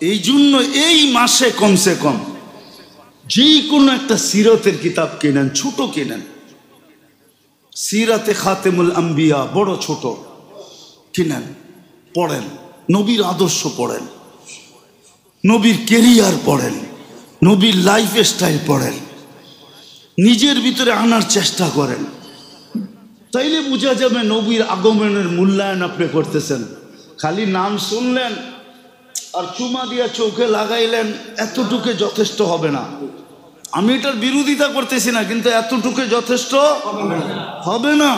এই জন্য এই মাসে কমসে কম যে কোনো একটা সিরতের কিতাব কেনেন, ছোট কেনেন, সিরাতে খাতেমুল আম্বিয়া বড় ছোট কিনেন, পড়েন, নবীর আদর্শ পড়েন, নবীর কেরিয়ার পড়েন, নবীর লাইফ স্টাইল পড়েন, নিজের ভিতরে আনার চেষ্টা করেন। তাইলে বোঝা যাবে নবীর আগমনের মূল্যায়ন আপনি করতেছেন। খালি নাম শুনলেন আর চুমা দিয়া চোখে লাগাইলেন, এতটুকু যথেষ্ট হবে না। আমি এটার বিরোধিতা করতেছি না, কিন্তু এতটুকু যথেষ্ট হবে না।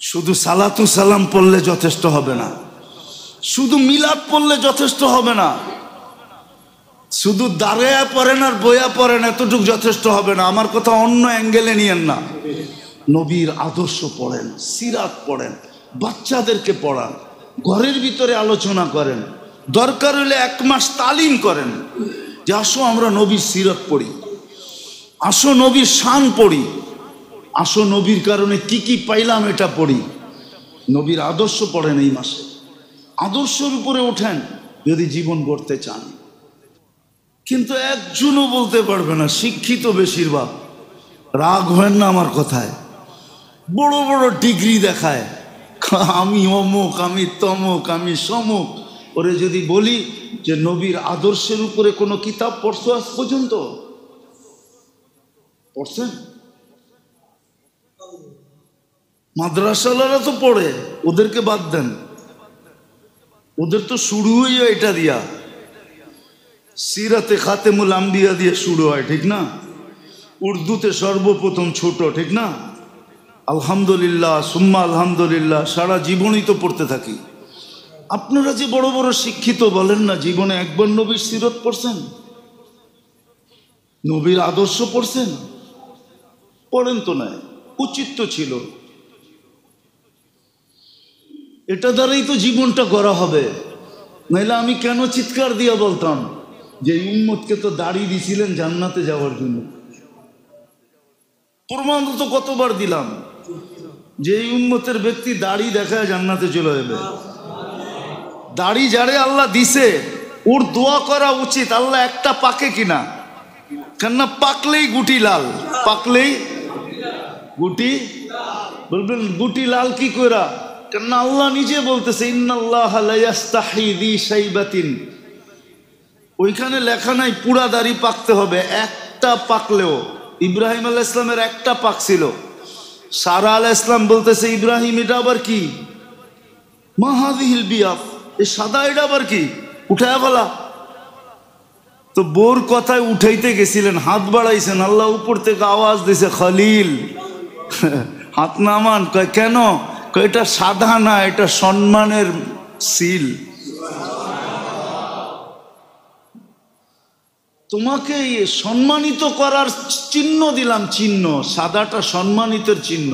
শুধু সালাতু সালাম পড়লে যথেষ্ট হবে না, শুধু মিলাদ পড়লে যথেষ্ট হবে না, শুধু দাঁড়ায়া পড়েন আর বইয়া পড়েন এতটুকু যথেষ্ট হবে না। আমার কথা অন্য অ্যাঙ্গেলে নিয়েন না। নবীর আদর্শ পড়েন, সিরাত পড়েন, বাচ্চাদেরকে পড়ান, ঘরের ভিতরে আলোচনা করেন, দরকার হলে 1 মাস তালিম করেন যে আসো আমরা নবীর সিরাত পড়ি, আসো নবীর শান পড়ি, আসো নবীর কারণে কি কি পাইলাম এটা পড়ি। নবীর আদর্শ পড়েন এই মাসে, আদর্শের উপরে ওঠেন যদি জীবন গড়তে চান। কিন্তু একজনও বলতে পারবে না, শিক্ষিত বেশিরভাগ, রাগ হয় না আমার কথায়, বড় বড় ডিগ্রি দেখায়, আমি অমুক, আমি তমুক, আমি সমুক। ওরে যদি বলি যে নবীর আদর্শের উপরে কোনো কিতাব পড়ছো আজ পর্যন্ত? পড়ছেন? মাদ্রাসালারা তো পড়ে, ওদেরকে বাদ দেন, ওদের তো শুরু হইয়া এটা দিয়া, সিরাতে খাতেমুল আম্বিয়া দিয়ে শুরু হয়, ঠিক না? উর্দুতে সর্বপ্রথম ছোট, ঠিক না? আলহামদুলিল্লাহ সুম্মা আলহামদুলিল্লাহ, সারা জীবনই তো পড়তে থাকি। আপনারা যে বড় বড় শিক্ষিত বলেন না, জীবনে একবার নবীর সিরত পড়ছেন? নবীর আদর্শ পড়ছেন? পড়েন তো না, উচিত তো ছিল। এটা দ্বারাই তো জীবনটা গড়া হবে। নাইলে আমি কেন চিৎকার দিয়া বলতাম যে উম্মতকে তো দাড়ি দিছিলেন জান্নাতে যাওয়ার জন্য? প্রমাণ তো কতবার দিলাম যে এই উম্মতের ব্যক্তি দাড়ি দেখায় জান্নাতে চলে যাবে। দাড়ি যারে আল্লাহ দিছে ওর দোয়া করা উচিত, আল্লাহ একটা পাকে কিনা, কেননা পাকলেই গুটি লাল, পাকলেই গুটি, বলবেন গুটি লাল কি করা? কেননা আল্লাহ নিজে বলতেছে ইন্নাল্লাহা লা ইস্তাহি যি শাইবাতিন, ওইখানে লেখা নাই পুরা দাড়ি পাকতে হবে, একটা পাকলেও। ইব্রাহিম আলাইহিস সালামের একটা পাক ছিল, সারা আলাইহিস সালাম বলতেছে ইব্রাহিম এটা আবার কি, মা হাযিহিল বিয়াফ, এই সাদা এটা আবার কি, উঠায় ফেলা। তো বোর কথায় উঠাইতে গেছিলেন, হাত বাড়াইছেন, আল্লাহ উপর থেকে আওয়াজ দিছে খলিল হাত নামান। কয় কেন? কয় এটা সাদা না, এটা সম্মানের সিল। তোমাকে সম্মানিত করার চিহ্ন দিলাম, চিহ্ন, সাদাটা সম্মানিতের চিহ্ন।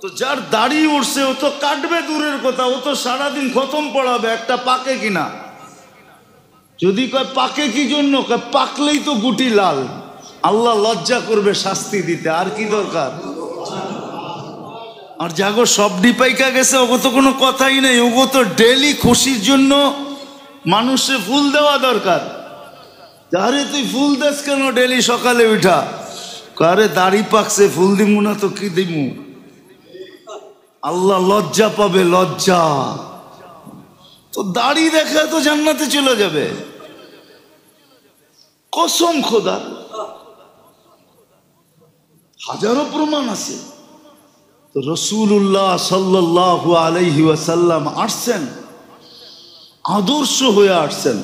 তো যার দাড়ি উঠছে ও তো কাটবে দূরের কথা, ও তো সারাদিন খতম পড়াবে, একটা পাকে কিনা। যদি কয় পাকে কি জন্য, কয় পাকলেই তো গুটি লাল, আল্লাহ লজ্জা করবে শাস্তি দিতে, আর কি দরকার? আর জাগো সবডি পাইকা গেছে, ওগো তো কোনো কথাই নেই, ওগো তো ডেলি খুশির জন্য মানুষে ফুল দেওয়া দরকার। আরে তুই ফুল দেস কেন ডেলি সকালে উঠা? আরে দাড়ি পাকছে, ফুল দিমু না তো কি দিমু? আল্লাহ লজ্জা পাবে, লজ্জা। তো দাড়ি দেখে তো জান্নাতে চলে যাবে, কসম খোদার, হাজারো প্রমাণ আছে। তো রাসূলুল্লাহ সাল্লাল্লাহু আলাইহি ওয়াসাল্লাম আসছেন, আদর্শ হয়ে আসছেন।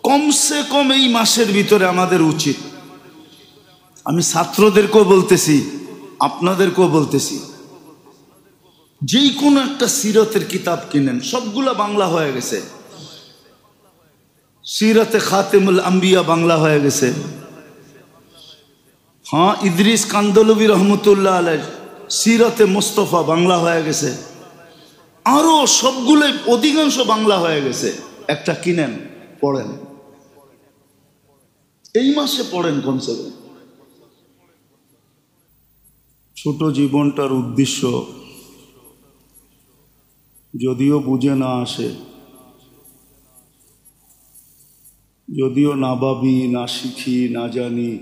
কমসে কম এই মাসের ভিতরে আমাদের উচিত, আমি ছাত্রদেরকেও বলতেছি, আপনাদেরকেও বলতেছি, যেই কোনো একটা সিরতের কিতাব কিনেন, সবগুলা বাংলা হয়ে গেছে। সিরাতে খাতেমুল আম্বিয়া বাংলা হয়ে গেছে। হ্যাঁ, ইদ্রিস কান্দলবী রহমতুল্লাহ আলাইহ সিরাতে মুস্তফা বাংলা হয়ে গেছে। আরো সবগুলোই অধিকাংশ বাংলা হয়ে গেছে। একটা কিনেন, পড়েন, এই মাসে পড়েন কমসে কম। ছোট জীবনটার উদ্দেশ্য যদিও বুঝে না আসে, যদিও না ভাবি, না শিখি, না জানি,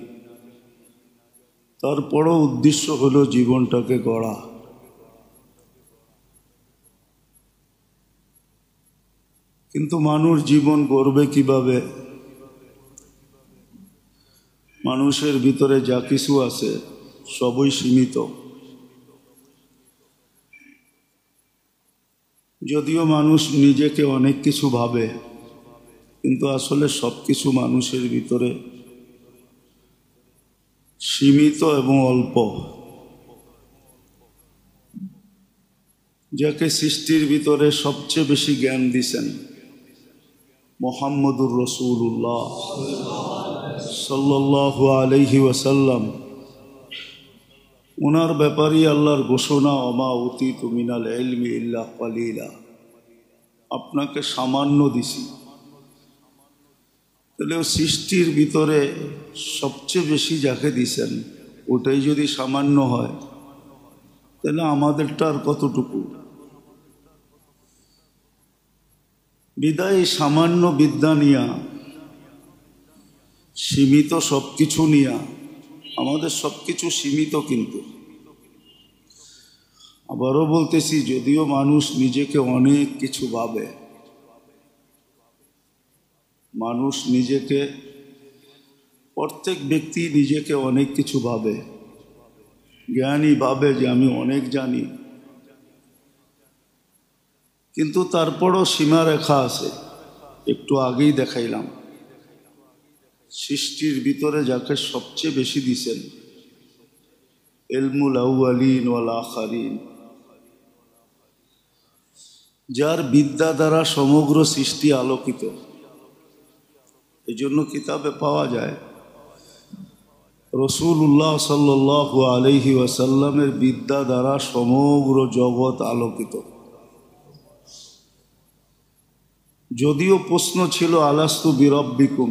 তারপরও উদ্দেশ্য হলো জীবনটাকে গড়া। কিন্তু মানুষ জীবন গড়বে কিভাবে? মানুষের ভিতরে যা কিছু আছে সবই সীমিত। যদিও মানুষ নিজেকে অনেক কিছু ভাবে, কিন্তু আসলে সব কিছু মানুষের ভিতরে সীমিত এবং অল্প। যাকে সৃষ্টির ভিতরে সবচেয়ে বেশি জ্ঞান দিছেন মুহাম্মদুর রাসূলুল্লাহ সাল্লাল্লাহু আলাইহি ওয়াসাল্লাম, ওনার ব্যাপারই আল্লাহর ঘোষণা, ওমা উতীতু মিনাল ইলমি ইল্লা কালিলা, আপনাকে সামান্য দিছি। তাহলে সৃষ্টির ভিতরে সবচেয়ে বেশি যাকে দিছেন ওটাই যদি সামান্য হয়, তাহলে আমাদেরটা আর কতটুকু? বিদায় সামান্য বিদ্যা নিয়া, সীমিত সব কিছু নিয়া, আমাদের সব কিছু সীমিত। কিন্তু আবারও বলতেছি, যদিও মানুষ নিজেকে অনেক কিছু ভাবে, মানুষ নিজেকে, প্রত্যেক ব্যক্তি নিজেকে অনেক কিছু ভাবে, জ্ঞানী ভাবে যে আমি অনেক জানি, কিন্তু তারপরও সীমারেখা আছে। একটু আগেই দেখাইলাম, সৃষ্টির ভিতরে যাকে সবচেয়ে বেশি দিছেন ইলমুল আউয়ালিন ওয়াল আখিরিন, যার বিদ্যা দ্বারা সমগ্র সৃষ্টি আলোকিত। এই জন্য কিতাবে পাওয়া যায় রাসূলুল্লাহ সাল্লাল্লাহু আলাইহি ওয়াসাল্লামের বিদ্যা দ্বারা সমগ্র জগৎ আলোকিত। যদিও প্রশ্ন ছিল আলাস্তু বিরব্বিকুম,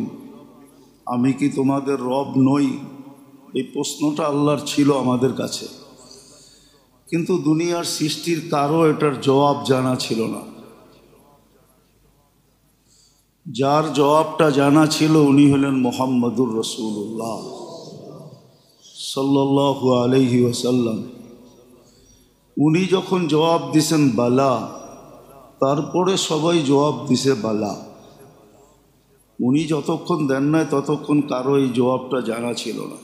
আমি কি তোমাদের রব নই, এই প্রশ্নটা আল্লাহর ছিল আমাদের কাছে, কিন্তু দুনিয়ার সৃষ্টির কারো এটার জবাব জানা ছিল না। যার জবাবটা জানা ছিল উনি হলেন মুহাম্মদুর রাসূলুল্লাহ সাল্লাল্লাহু আলাইহি ওয়াসাল্লাম। উনি যখন জবাব দিছেন বালা, তারপরে সবাই জবাব দিছে বালা। উনি যতক্ষণ দেন নাই ততক্ষণ কারো এই জবাবটা জানা ছিল না।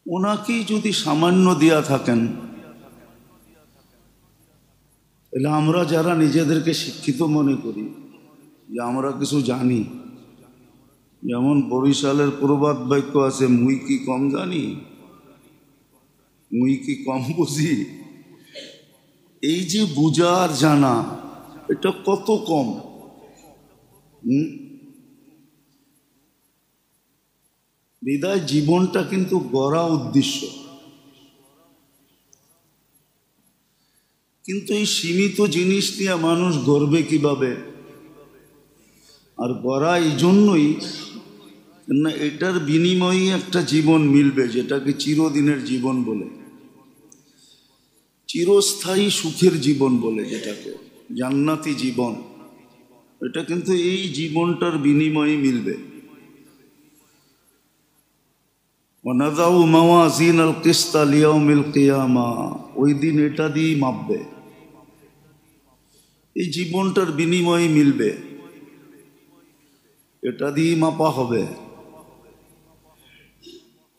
ওনাকেই যদি সামান্য দিয়া থাকেন, তাহলে আমরা যারা নিজেদেরকে শিক্ষিত মনে করি যে আমরা কিছু জানি, যেমন বরিশালের প্রবাদ বাক্য আছে, মুই কি কম জানি, মুই কি কম বুঝি। এই যে বুঝার জানা, এটা কত কম। বিদায় জীবনটা কিন্তু গড়া উদ্দেশ্য, কিন্তু এই সীমিত জিনিস নিয়ে মানুষ গড়বে কিভাবে? আর গড়া এই জন্যই না, এটার বিনিময়ে একটা জীবন মিলবে, যেটাকে চিরদিনের জীবন বলে, চিরস্থায়ী সুখের জীবন বলে, যেটাকে জান্নাতি জীবন। এটা কিন্তু এই জীবনটার বিনিময়ে মিলবে। ওয়ানাযাউ মাওয়াজিনাল কিসতা লিয়াউমিল কিয়ামা, ওই দিন এটা দিয়েই মাপবে, এই জীবনটার বিনিময়ে মিলবে, এটা দিয়েই মাপা হবে।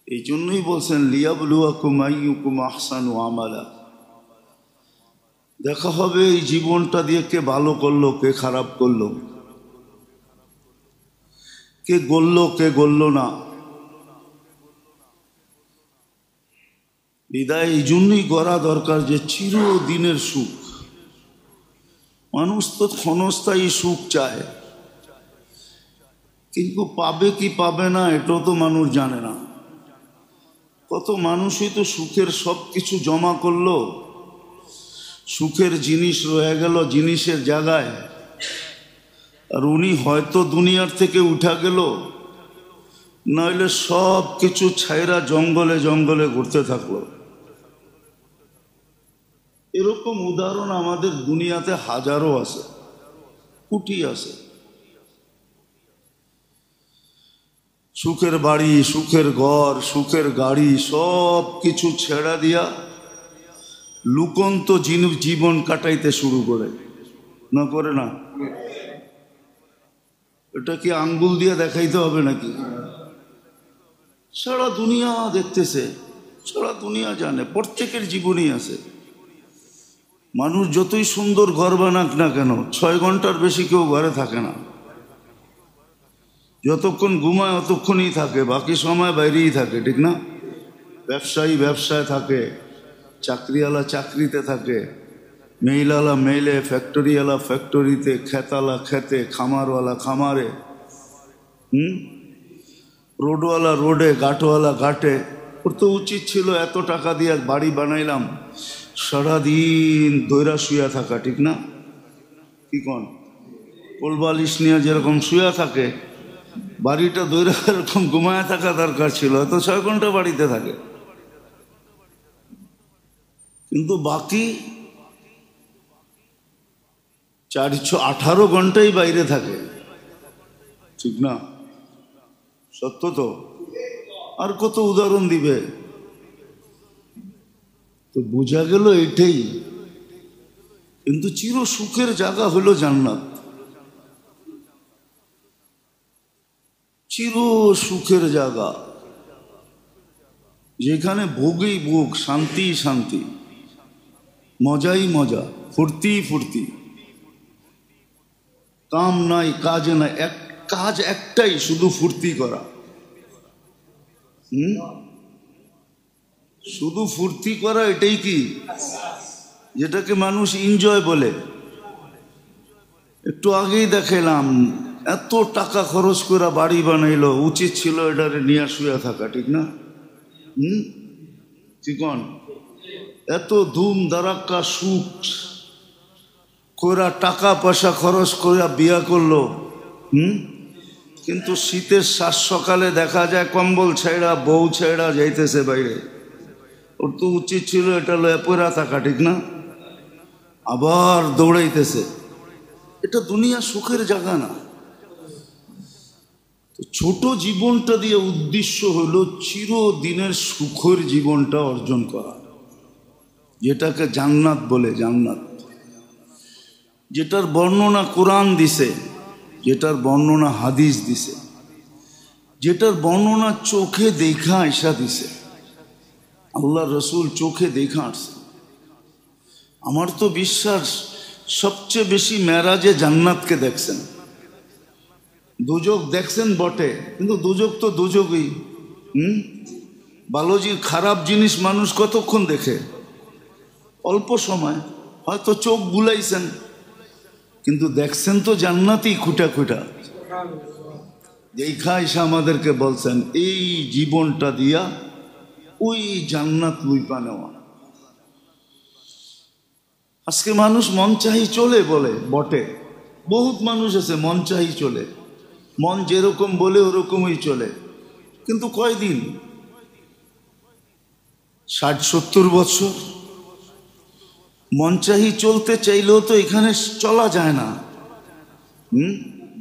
এই জন্যই বলছেন লিয়াবলুয়াকুম আইয়ুকুম আহসানু আমালা, দেখা হবে এই জীবনটা দিয়ে কে ভালো করলো, কে খারাপ করলো, কে গড়লো, কে গড়লো না। বিদায় এই জন্যই গড়া দরকার যে চিরদিনের সুখ। মানুষ তো ক্ষণস্থায়ী সুখ চায়, কিন্তু পাবে কি পাবে না এটাও তো মানুষ জানে না। কত মানুষই তো সুখের সব কিছু জমা করলো, সুখের জিনিস রয়ে গেল জিনিসের জায়গায়, আর উনি হয়তো দুনিয়ার থেকে উঠা গেল, নইলে সব কিছু ছাইরা জঙ্গলে জঙ্গলে ঘুরতে থাকলো। এরকম উদাহরণ আমাদের দুনিয়াতে হাজারো আছে, কোটি আছে। সুখের বাড়ি, সুখের ঘর, সুখের গাড়ি সব কিছু ছেড়া দিয়া লুকন্ত জীবন কাটাইতে শুরু করে, না করে না? এটা কি আঙ্গুল দিয়ে দেখাইতে হবে নাকি? সারা দুনিয়া দেখতেছে, সারা দুনিয়া জানে, প্রত্যেকের জীবনই আছে। মানুষ যতই সুন্দর ঘর বানাক না কেন 6 ঘন্টার বেশি কেউ ঘরে থাকে না। যতক্ষণ ঘুমায় অতক্ষণই থাকে, বাকি সময় বাইরেই থাকে, ঠিক না? ব্যবসায়ী ব্যবসায় থাকে, চাকরিওয়ালা চাকরিতে থাকে, মেইলওয়ালা মেইলে, ফ্যাক্টরিওয়ালা ফ্যাক্টরিতে, খেতালা খেতে, খামারওয়ালা খামারে, রোডওয়ালা রোডে, ঘাটওয়ালা ঘাটে। ওর তো উচিত ছিল এত টাকা দিয়ে বাড়ি বানাইলাম, সারাদিন দৈরা শুয়া থাকা, ঠিক না? কি কন? কোলবালিশ নিয়ে যেরকম শুয়া থাকে, বাড়িটা দৈরা এরকম ঘুমায় থাকা দরকার ছিল। এত 6 ঘন্টা বাড়িতে থাকে, কিন্তু বাকি 418 ঘন্টাই বাইরে থাকে, ঠিক না? সত্য তো? আর কত উদাহরণ দিবে? তো বোঝা গেল এটাই। কিন্তু চির সুখের জায়গা হলো জান্নাত, চির সুখের জায়গা, যেখানে ভোগই ভোগ, শান্তি শান্তি, মজাই মজা, ফুর্তি ফুর্তি, কাম নাই কাজ নাই, কাজ একটাই, শুধু ফুর্তি করা। শুধু ফুর্তি করা, এটাই কি যেটাকে মানুষ এনজয় বলে। একটু আগেই দেখালাম, এত টাকা খরচ করে বাড়ি বানাইলো, উচিত ছিল এটারে নিয়ে শুয়ে থাকা, ঠিক না? চিকন এত ধুম ধারাক্কা সুখ কইরা, টাকা পয়সা খরচ করে বিয়া করলো, কিন্তু শীতের শ্বাস সকালে দেখা যায় কম্বল ছেড়া, বউ ছেড়া যাইতেছে বাইরে। ওর তো উচিত ছিল এটা লয়ে পড়া থাকা, ঠিক না? আবার দৌড়াইতেছে। এটা দুনিয়া সুখের জায়গা না। তো ছোট জীবনটা দিয়ে উদ্দেশ্য হলো চিরদিনের সুখের জীবনটা অর্জন করা, যেটাকে জান্নাত বলে। জান্নাত যেটার বর্ণনা কোরআন দিছে, যেটার বর্ণনা হাদিস দিছে, যেটার বর্ণনা চোখে দেখা আয়সা দিছে, আল্লাহ রসুল চোখে দেখা আসছে। আমার তো বিশ্বাস সবচেয়ে বেশি মেরাজে জান্নাতকে দেখছেন। দুজক দেখছেন বটে, কিন্তু দুজক তো দুজকই। ভালো খারাপ জিনিস মানুষ কতক্ষণ দেখে? অল্প সময়, হয়তো চোখ বুলাইছেন, কিন্তু দেখছেন তো জান্নাতই খুঁটা খুঁটা। দেখা এসে আমাদেরকে বলছেন এই জীবনটা দিয়া ওই জান্নাত লুইপা নেওয়া। আজকে মানুষ মন চাহি চলে বলে বটে, বহুত মানুষ আছে মন চাহি চলে, মন যেরকম বলে ওরকমই চলে, কিন্তু কয়দিন? 60-70 বছর মন চাহি চলতে চাইলেও তো এখানে চলা যায় না।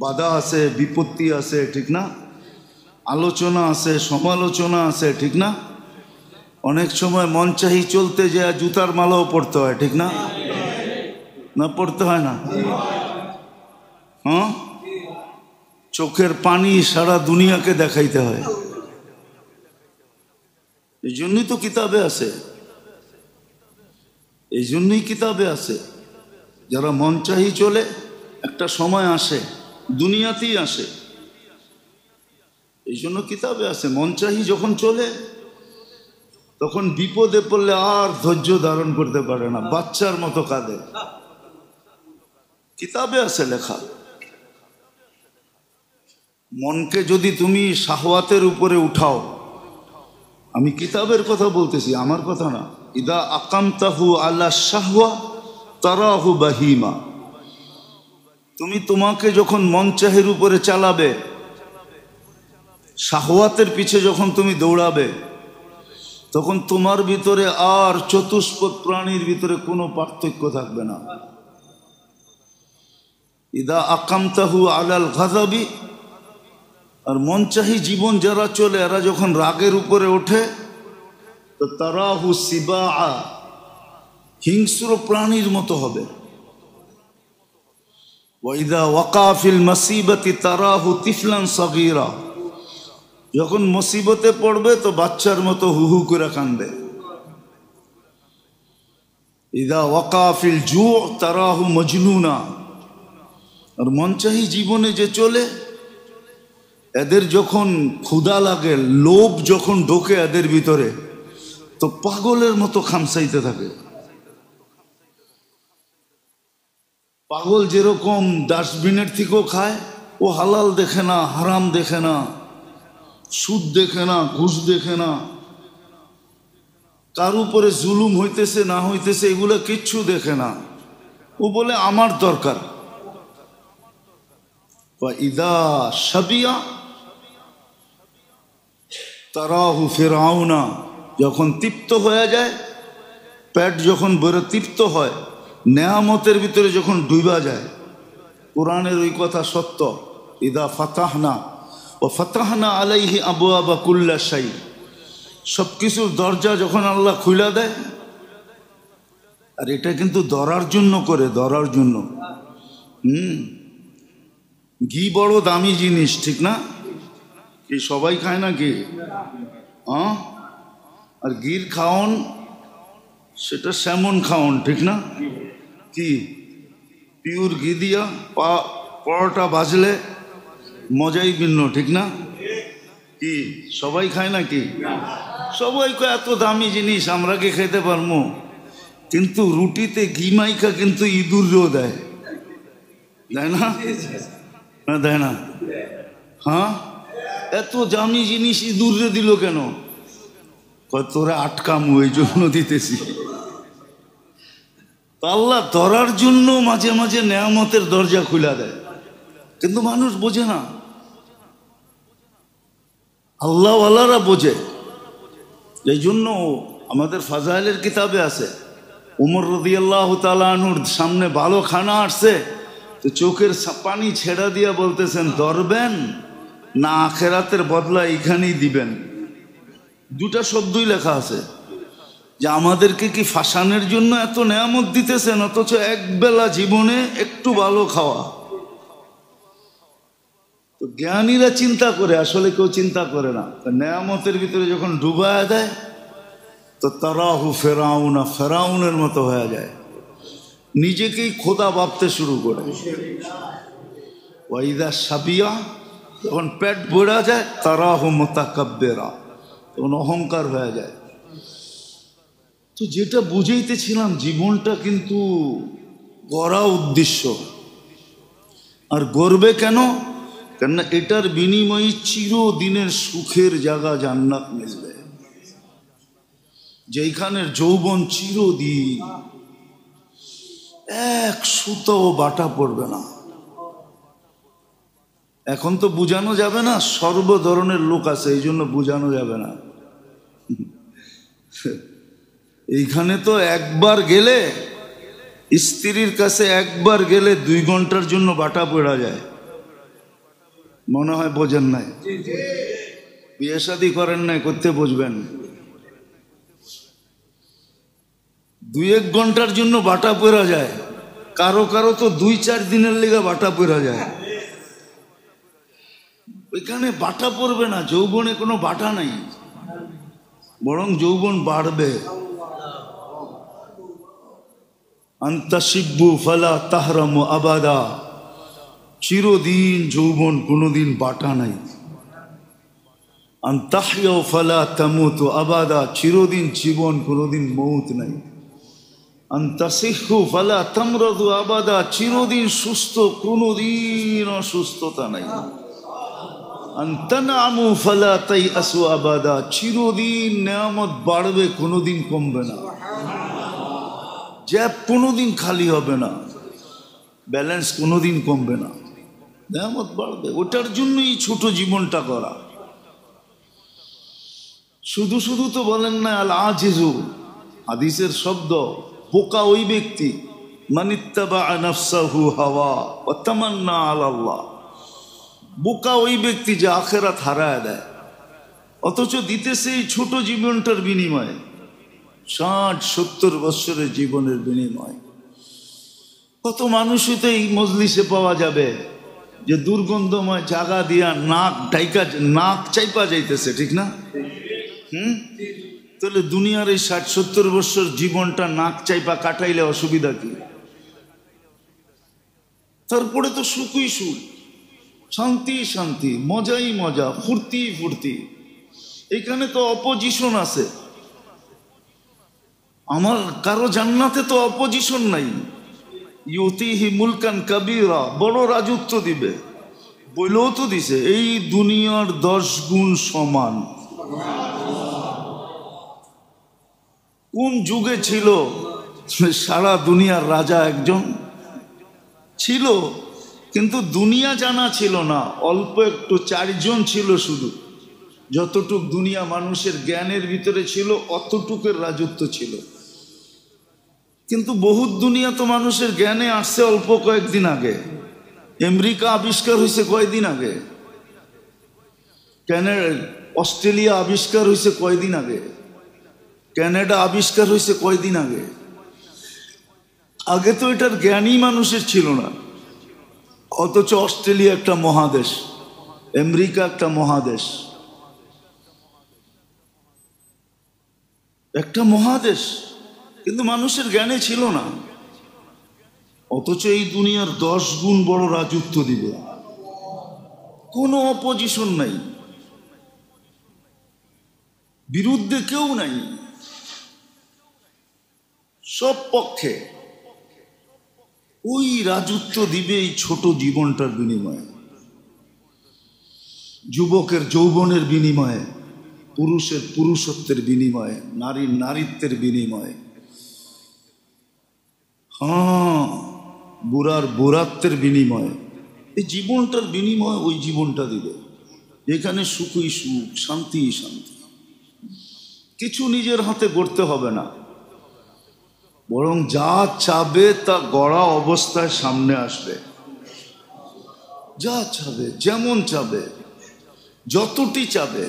বাধা আছে, বিপত্তি আছে, ঠিক না? আলোচনা আছে, সমালোচনা আছে, ঠিক না? অনেক সময় মন চাহি চলতে যায় জুতার মালাও পড়তে হয়, ঠিক না? না পড়তে হয় না? হ্যাঁ, চোখের পানি সারা দুনিয়াকে দেখাইতে হয়। এই জন্যই তো কিতাবে আছে, এই জন্যই কিতাবে আছে। যারা মন চাহি চলে, একটা সময় আসে, দুনিয়াতেই আসে, এই জন্য কিতাবে আছে। মন চাহি যখন চলে, তখন বিপদে পড়লে আর ধৈর্য ধারণ করতে পারে না, বাচ্চার মতো কাঁদে। কিতাবে আছে লেখা। মনকে যদি তুমি শাহওয়াতের উপরে উঠাও, আমি কিতাবের কথা বলতেছি, আমার কথা না। ইদা আকামতাহু আলা শাহওয়া তারাহু বাহিমা। তুমি তোমাকে যখন মন চাহের উপরে চালাবে, শাহওয়াতের পিছে যখন তুমি দৌড়াবে, তখন তোমার ভিতরে আর চতুষ্পদ প্রাণীর ভিতরে কোনো পার্থক্য থাকবে না। ইদা আকামতাহু আলাল গাযাবি আর মনচাহি জীবন যারা চলে এরা যখন রাগের উপরে ওঠে তো তারাহু সিবা, হিংস্র প্রাণীর মতো হবে। ওয়াইদা ওয়াকা ফিল মুসিবতি তারাহু তিফলান সগীরা, যখন মুসিবতে পড়বে তো বাচ্চার মতো হু হু করে কাঁদবে। ইদা ওয়াকা ফিল জু তারাহু মজনুনা, আর মনচাহি জীবনে যে চলে এদের যখন ক্ষুধা লাগে, লোভ যখন ঢোকে এদের ভিতরে তো পাগলের মতো খামসাইতে থাকে। পাগল যেরকম ডাস্টবিনের থেকেও খায়, ও হালাল দেখে না, হারাম দেখে না, সুদ দেখে না, ঘুষ দেখে না, কার উপরে জুলুম হইতেছে না হইতেছে এগুলো কিচ্ছু দেখে না। ও বলে আমার দরকার। ইদা শাবিয়া তারাহু ফিরআউনা, যখন তৃপ্ত হয়ে যায়, পেট যখন বড় তৃপ্ত হয়, নেয়ামতের ভিতরে যখন ডুবা যায়, কোরআনের ওই কথা সত্য। ইদা ফাতাহনা ও ফাতাহনা আলাইহি আবওয়াবা কুল্লা শাই, সব কিছুর দরজা যখন আল্লাহ খুলে দেয়, আর এটা কিন্তু ধরার জন্য করে, ধরার জন্য। ঘি বড় দামি জিনিস, ঠিক না? কি সবাই খায় না ঘি? আর ঘির খাওন সেটা স্যামন খাওন, ঠিক না? কি পিওর ঘি দিয়া পরোটা ভাজলে মজাই ভিন্ন, ঠিক না? কি সবাই খায় না? কি সবাই কয় এত দামি জিনিস আমরা কি খেতে পারবো? কিন্তু রুটিতে ঘি মাইখা কিন্তু ইঁদুরও দেয়, দেয় না? না দেয় না? হ্যাঁ, এত দামি জিনিস ইঁদুরে দিল কেন? তোরা আটকামু এই জন্য দিতেছি। আল্লাহ ধরার জন্য মাঝে মাঝে নেয়ামতের দরজা খুলে দেয়, কিন্তু মানুষ বোঝে না। আল্লাহওয়ালারা বোঝে। এই জন্য আমাদের ফাজাইলের কিতাবে আছে, উমর রাদিয়াল্লাহু তাআলা আনহুর সামনে ভালো খানা আসছে তো চোখের পানি ছেড়া দিয়া বলতেছেন, ধরবেন না আখেরাতের বদলা এইখানেই দিবেন। দুটা শব্দই লেখা আছে যে আমাদেরকে কি ফাঁসানোর জন্য এত নেয়ামত দিতেছেন, অথচ একবেলা জীবনে একটু ভালো খাওয়া। তো জ্ঞানীরা চিন্তা করে, আসলে কেউ চিন্তা করে না। নেয়ামতের ভিতরে যখন ডুবায়া দেয় তো তারাহু ফেরাউনা, ফেরাউনের মতো হয়ে যায়, নিজেকেই খোদা ভাবতে শুরু করে। ওয়াইদা সাবিয়া, যখন পেট ভরা যায়, তারাহু মুতাকাব্বিরা, তখন অহংকার হয়ে যায়। তো যেটা বুঝাইতেছিলাম, জীবনটা কিন্তু গড়া উদ্দেশ্য। আর গড়বে কেন? কেননা এটার বিনিময়ে চিরদিনের সুখের জায়গা জান্নাত মিলবে, যেখানের যৌবন চিরদিন, এক সুতো বাটা পড়বে না। এখন তো বুঝানো যাবে না, সর্ব ধরনের লোক আছে, এই জন্য বুঝানো যাবে না। এইখানে তো একবার গেলে, স্ত্রীর কাছে একবার গেলে 2 ঘন্টার জন্য বাটা পড়া যায়। মনে হয় বোঝেন নাই, বিয়ে শাদী করেন নাই, করতে বুঝবেন। 2-1 ঘন্টার জন্য বাটা পড়া যায়, কারো কারো তো 2-4 দিনের লেগে বাটা পড়া যায়। ওইখানে বাটা পড়বে না, যৌবনে কোনো বাটা নাই, বরং যৌবন বাড়বে। আন্তাশিব্বু ফালা তাহরামু আবাদা, চিরদিন যৌবন, কোনোদিন বাটা নাই। আন্তাহইয়াউ ফালা তামুতু আবাদা, চিরদিন জীবন, কোনোদিন মৌত নাই। আন্তাসিহু ফালা তামরাদু আবাদা, চিরদিন সুস্থ, কোনোদিন অসুস্থতা নাই। আনতানামু ফালা তাইআসু আবাদা, চিরদিন নেয়ামত বাড়বে, কোনোদিন কমবে না। জ্যাব কোনোদিন খালি হবে না, ব্যালেন্স কোনোদিন কমবে না, নেয়ামত বাড়বে। ওটার জন্যই ছোট জীবনটা করা। শুধু শুধু তো বলেন না আল আজিজু, হাদিসের শব্দ, বোকা ওই ব্যক্তি মানিত্তাবা নাফসাহু হাওয়া ওয়া তামান্না আলাল্লাহ, বোকা ওই ব্যক্তি যে আখেরাত হারায় দেয়, অথচ দিতেছে এই ছোট জীবনটার বিনিময়ে 60-70 বছরের জীবনের বিনিময়। কত মানুষই তো এই মজলিসে পাওয়া যাবে যে দুর্গন্ধময় জায়গা দিয়া নাক চাইপা যাইতেছে, ঠিক না? তাহলে দুনিয়ার এই 60-70 বছর জীবনটা নাক চাইপা কাটাইলে অসুবিধা কি? তারপরে তো সুখই সুখ, শান্তি শান্তি, মজাই মজা, ফুর্তি ফুর্তি। এখানে তো অপোজিশন আছে। আমার কারো জান্নাতে তো অপোজিশন নাই। ইউতিহি মুলকান কাবীরা, বড় রাজত্ব দিবে। বইলেও তো দিছে এই দুনিয়ার 10 গুণ সমান। কোন যুগে ছিল সারা দুনিয়ার রাজা একজন ছিল, কিন্তু দুনিয়া জানা ছিল না, অল্প একটু 4 জন ছিল শুধু। যতটুক দুনিয়া মানুষের জ্ঞানের ভিতরে ছিল অতটুকের রাজত্ব ছিল। কিন্তু বহুত দুনিয়া তো মানুষের জ্ঞানে আসছে অল্প কয়েকদিন আগে। আমেরিকা আবিষ্কার হয়েছে কয়দিন আগে, অস্ট্রেলিয়া আবিষ্কার হয়েছে কয়দিন আগে, কানাডা আবিষ্কার হয়েছে কয়দিন আগে। আগে তো এটার জ্ঞানই মানুষের ছিল না। অথচ অস্ট্রেলিয়া একটা মহাদেশ, আমেরিকা একটা মহাদেশ, একটা মহাদেশ, কিন্তু মানুষের জ্ঞানে ছিল না। অথচ এই দুনিয়ার 10 গুণ বড় রাজত্ব দিবে। কোনো অপোজিশন নাই, বিরুদ্ধে কেউ নাই, সব পক্ষে। ওই রাজত্ব দিবে এই ছোট জীবনটার বিনিময়ে, যুবকের যৌবনের বিনিময়ে, পুরুষের পুরুষত্বের বিনিময়ে, নারীর নারীত্বের বিনিময়ে, বুড়ার বুড়াত্বের বিনিময়ে। এই জীবনটার বিনিময়ে ওই জীবনটা দিবে। এখানে সুখই সুখ, শান্তি শান্তি। কিছু নিজের হাতে গড়তে হবে না, বরং যা চাবে তা গড়া অবস্থায় সামনে আসবে। যা চাবে, যেমন চাবে, যতটি চাবে,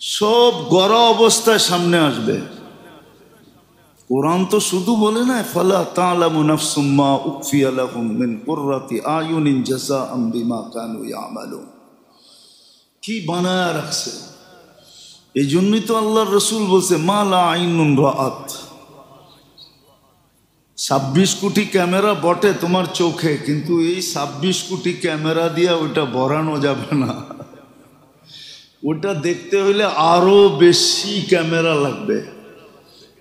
সব গড়া অবস্থায় সামনে আসবে। কোরআন তো শুধু বলে না, ফালা তা'লামু নাফসুম মা উখফিয়া লাহুম মিন কুররাতি আয়ুনিন জাযাআম বিমা কানু ইয়ামালুন। কি বানায় রাখছে। এই জন্যই তো আল্লাহর রাসূল বলছে মা লা আইনুন রাআত। 26 কোটি ক্যামেরা বটে তোমার চোখে, কিন্তু এই 26 কোটি ক্যামেরা দিয়ে ওটা ভরানো যাবে না। ওটা দেখতে হইলে আরো বেশি ক্যামেরা লাগবে,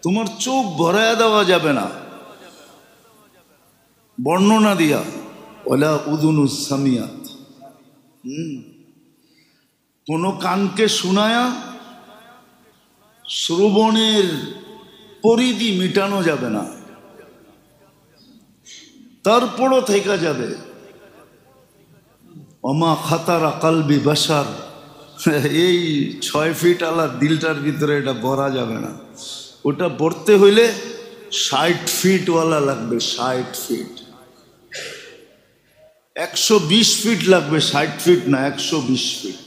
তোমার চোখ ভরায়া দেওয়া যাবে না বর্ণনা দিয়া। ওলা উদুনুস সামিয়াত, কোন কানকে শুনায়া শ্রবণের পরিধি মিটানো যাবে না, তারপরও থেকে যাবে। ওমা খাতারা কালবি বাশার, এই 6 ফিট আলা দিলটার ভিতরে এটা ভরা যাবে না। ওটা ভরতে হইলে 60 ফিট ওয়ালা লাগবে, 60 ফিট, 120 ফিট লাগবে, 60 ফিট না 120 ফিট।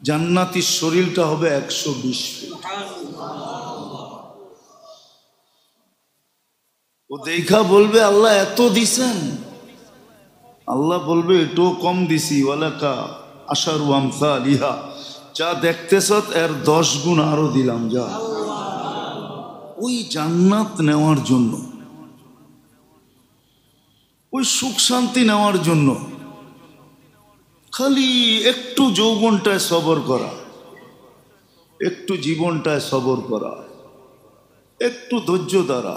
জান্নাতির শরীরটা হবে 120 ফিট। ও দেখা বলবে আল্লাহ এত দিছেন, আল্লাহ বলবে এটাও কম দিছি, ওয়ালাকা আশারু আমসালিহা, যা দেখতেছ এর 10 গুণ আরো দিলাম। যা ওই জান্নাত নেওয়ার জন্য, ওই সুখ শান্তি নেওয়ার জন্য খালি একটু যৌবনটায় সবর করা, একটু জীবনটায় সবর করা, একটু ধৈর্য দ্বারা।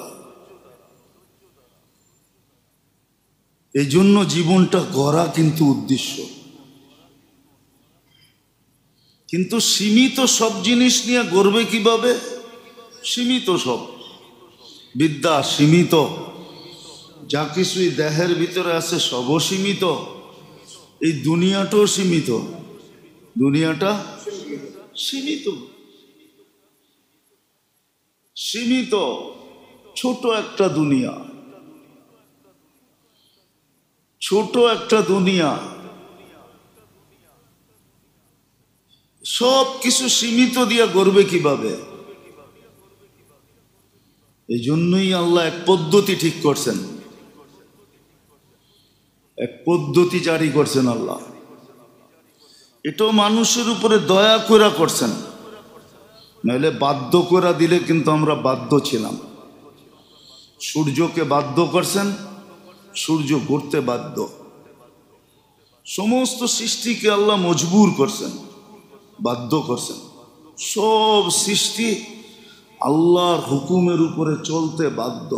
এই জন্য জীবনটা গড়া কিন্তু উদ্দেশ্য। কিন্তু সীমিত সব জিনিস নিয়ে গড়বে কিভাবে? সীমিত সব বিদ্যা, সীমিত যা কিছুই দেহের ভিতরে আছে সবও সীমিত, এই দুনিয়াটাও সীমিত, দুনিয়াটা সীমিত, সীমিত ছোট একটা দুনিয়া, ছোট একটা দুনিয়া, সব কিছু সীমিত দিয়া গড়বে কিভাবে? এই জন্যই আল্লাহ এক পদ্ধতি ঠিক করছেন, এক পদ্ধতি জারি করছেন আল্লাহ। এটাও মানুষের উপরে দয়া করে করছেন, নাহলে বাধ্য করে দিলে কিন্তু আমরা বাধ্য ছিলাম। সূর্যকে বাধ্য করছেন, সূর্য ঘুরতে বাধ্য। সমস্ত সৃষ্টিকে আল্লাহ মজবুর করছেন, বাধ্য করছেন। সব সৃষ্টি আল্লাহর হুকুমের উপরে চলতে বাধ্য।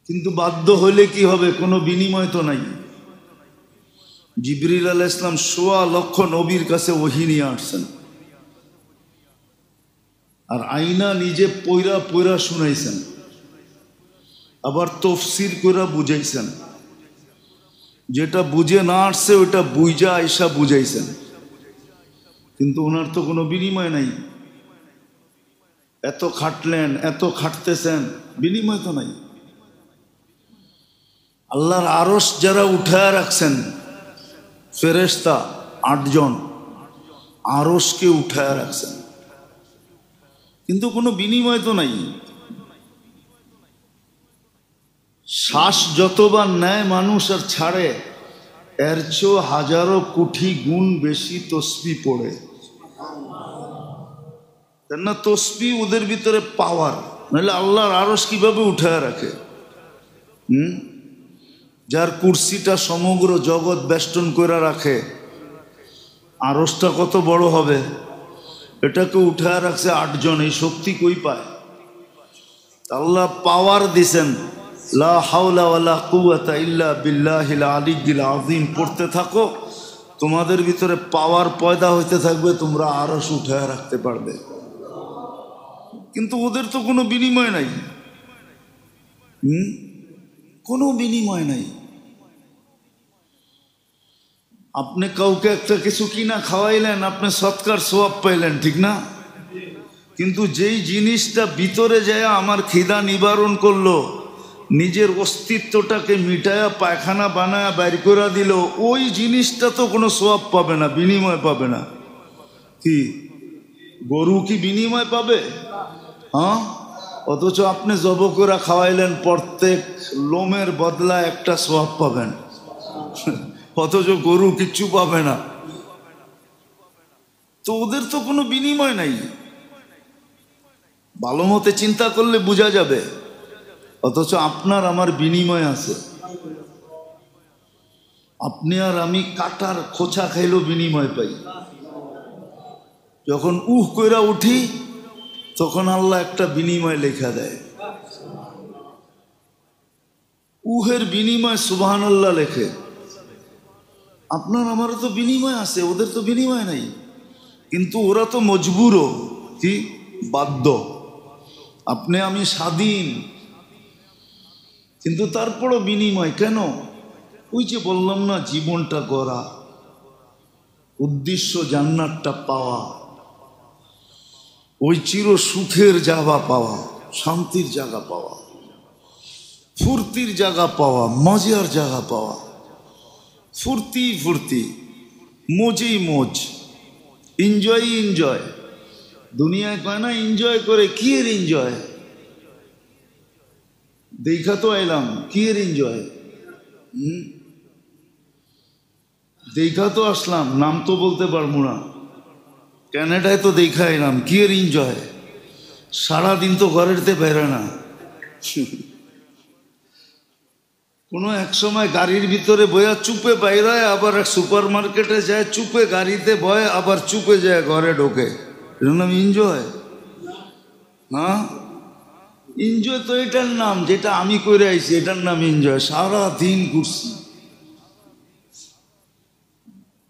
কিন্তু বাধ্য হলে কি হবে? কোনো বিনিময় তো নাই। জিবরিল আলাইহিস সালাম ১৬ লক্ষ নবীর কাছে ওহী নিয়ে আসছেন, আর আইনা নিজে পয়রা পয়রা শুনাইছেন, আবার তফসির করে বুঝাইছেন। যেটা বুঝে না আসছে ওটা বুঝা আইসা বুঝাইছেন, কিন্তু ওনার তো কোনো বিনিময় নাই। এত খাটলেন, এত খাটতেছেন, বিনিময় তো নাই। আল্লাহর আরশ যারা উঠায় রাখছেন, ফেরেশতা ৮ জন আরশকে উঠায় রাখছেন, কিন্তু কোনো বিনিময় তো নাই। শ্বাস যতবার নেয় মানুষ আর ছাড়ে, এর চেয়েও হাজারো কোটি গুণ বেশি তসবিহ পড়ে। না তসবিহ ওদের ভিতরে পাওয়ার, নাহলে আল্লাহর আরশ কিভাবে উঠায় রাখে? যার কুরসিটা সমগ্র জগৎ বেষ্টন করে রাখে, আরশটা কত বড় হবে? এটাকে উঠায় রাখছে ৮ জন। এই শক্তি কই পায়? আল্লাহ পাওয়ার দিছেন। লা হাওলা ওয়ালা কুওয়াতা ইল্লা বিল্লাহিল আলিয়্যিল আযীম পড়তে থাকো, তোমাদের ভিতরে পাওয়ার পয়দা হইতে থাকবে, তোমরা আরশ উঠায় রাখতে পারবে। কিন্তু ওদের তো কোনো বিনিময় নাই, কোনো বিনিময় নাই। আপনি কাউকে একটা কিছু কিনা খাওয়াইলেন, আপনি সৎকার সওয়াব পাইলেন, ঠিক না? কিন্তু যেই জিনিসটা ভিতরে যায় আমার খিদা নিবারণ করলো, নিজের অস্তিত্বটাকে মিটায়া পায়খানা বানায়া বাইর করে দিল, ওই জিনিসটা তো কোনো সওয়াব পাবে না, বিনিময় পাবে না। কি গরু কি বিনিময় পাবে? হ্যাঁ, অথচ আপনি জব করে খাওয়াইলেন, প্রত্যেক লোমের বদলা একটা সওয়াব পাবেন, অথচ গরু কিচ্ছু পাবে না। তো ওদের তো কোনো বিনিময় নাই। ভালো মতে চিন্তা করলে বোঝা যাবে। অথচ আপনার আমার বিনিময় আছে। আপনি আর আমি কাটার খোঁচা খাইলেও বিনিময় পাই। যখন কইরা উঠি তখন আল্লাহ একটা বিনিময় লেখা দেয়। উহের বিনিময় সুবহানাল্লাহ লেখে। আপনার আমারও তো বিনিময় আছে, ওদের তো বিনিময় নাই। কিন্তু ওরা তো মজবুরও, কি বাধ্য। আপনি আমি স্বাধীন, কিন্তু তারপরও বিনিময় কেন? ওই যে বললাম না, জীবনটা গড়া, উদ্দেশ্য জান্নাতটা পাওয়া, ওই চির সুখের জায়গা পাওয়া, শান্তির জায়গা পাওয়া, ফুর্তির জায়গা পাওয়া, মজার জায়গা পাওয়া। ফুর্তি ফুর্তি, মজেই মজ, এনজয় এনজয়। দুনিয়ায় কয় না এনজয় করে, কি এর এনজয়? দেখা তো আইলাম, কি এর এনজয়? দেখা তো আসলাম, নাম তো বলতে পারবো না। ক্যানাডায় তো দেখা এলাম, কি এর এনজয়? সারাদিন তো ঘরেরতে বেরো না। কোনো এক সময় গাড়ির ভিতরে বয়া চুপে বাইরায়, আবার এক সুপার মার্কেটে যায় চুপে গাড়িতে বয়, আবার চুপে যায় ঘরে ঢোকে। এর নাম এনজয়? না, এনজয় তো এটার নাম যেটা আমি করে আইছি, এটার নাম এনজয়। সারাদিন ঘুরছি,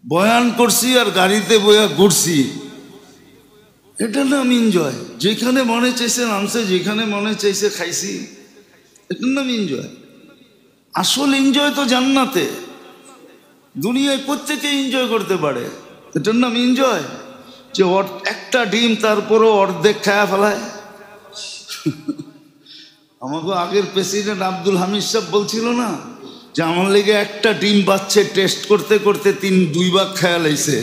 বয়ান করছি আর গাড়িতে বয়া ঘুরছি, এটার নাম এনজয়। যেখানে মনে চাইছে নামছে, যেখানে মনে চাইছে খাইছি, এটার নাম এনজয়। আসল এনজয় তো জান্নাতে। দুনিয়ায় প্রত্যেকে এনজয় করতে পারে, এটার নাম এনজয়। যে একটা ডিম তারপরও অর্ধেক খায়া ফেলায়, আমাকে আগের প্রেসিডেন্ট আব্দুল হামিদ সাহেব বলছিল না যে আমার লেগে একটা ডিম বাচ্চা টেস্ট করতে করতে 2 ভাগ খেয়াল আইছে,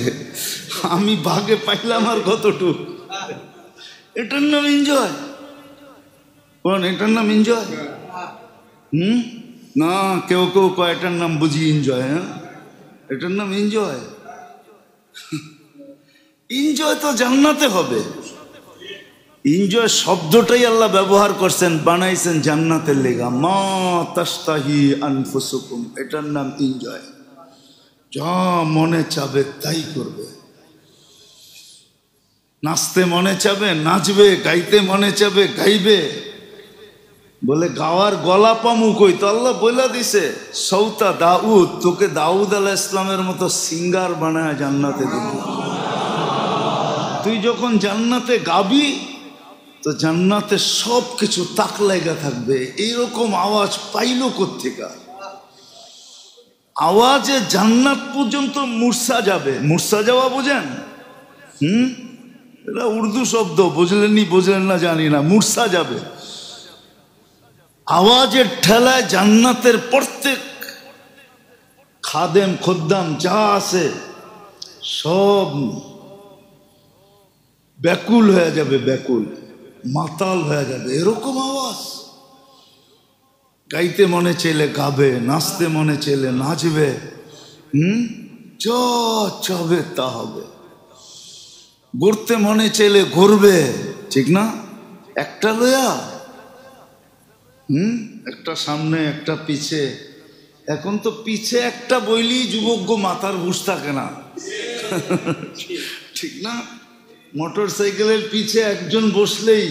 আমি ভাগে পাইলাম আর কতটুক। এটার নাম এনজয়। কোন এটার নাম এনজয়? না, কেউ কেউ কয় এটার নাম বুঝি এনজয়। হ্যাঁ, এটার নাম এনজয়। এনজয় তো জান্নাতে হবে। এনজয় শব্দটাই আল্লাহ ব্যবহার করছেন, বানাইছেন জান্নাতের লেগা। মা তাস্তাহি আনফুসুকুম, এটার নাম এনজয়। যা মনে চাবে তাই করবে। নাচতে মনে চাবে নাচবে, গাইতে মনে চাবে গাইবে। বলে গাওয়ার গলা পামু কই? তো আল্লাহ বইলা দিছে সৌতা দাউদ, তোকে দাউদ আলাইহিস ইসলামের মতো সিঙ্গার বানায় জান্নাতে দিবে। তুই যখন জান্নাতে গাবি তো জান্নাতে সব কিছু তাক লাগা থাকবে। এইরকম আওয়াজ পাইলো কোত্থেকা? আওয়াজে জান্নাত পর্যন্ত মূর্ছা যাবে। মূর্ছা যাওয়া বোঝেন? এটা উর্দু শব্দ, বুঝলেন না জানি না। মূর্ছা যাবে আওয়াজের ঠেলায়। জান্নাতের প্রত্যেক খাদেম খোদ্দাম যা আছে সব ব্যাকুল হয়ে যাবে, ব্যাকুল মাতাল হয়ে যাবে। এরকম আওয়াজ। গাইতে মনে চাইলে গাবে, নাচতে মনে চাইলে নাচবে। যা চাবে তা হবে। ঘুরতে মনে চাইলে ঘুরবে, ঠিক না? একটা লয়া একটা সামনে একটা পিছে। এখন তো পিছে একটা বইলি যুবক মাথার হুঁশ থাকে না, ঠিক না? মোটর সাইকেলের পিছে একজন বসলেই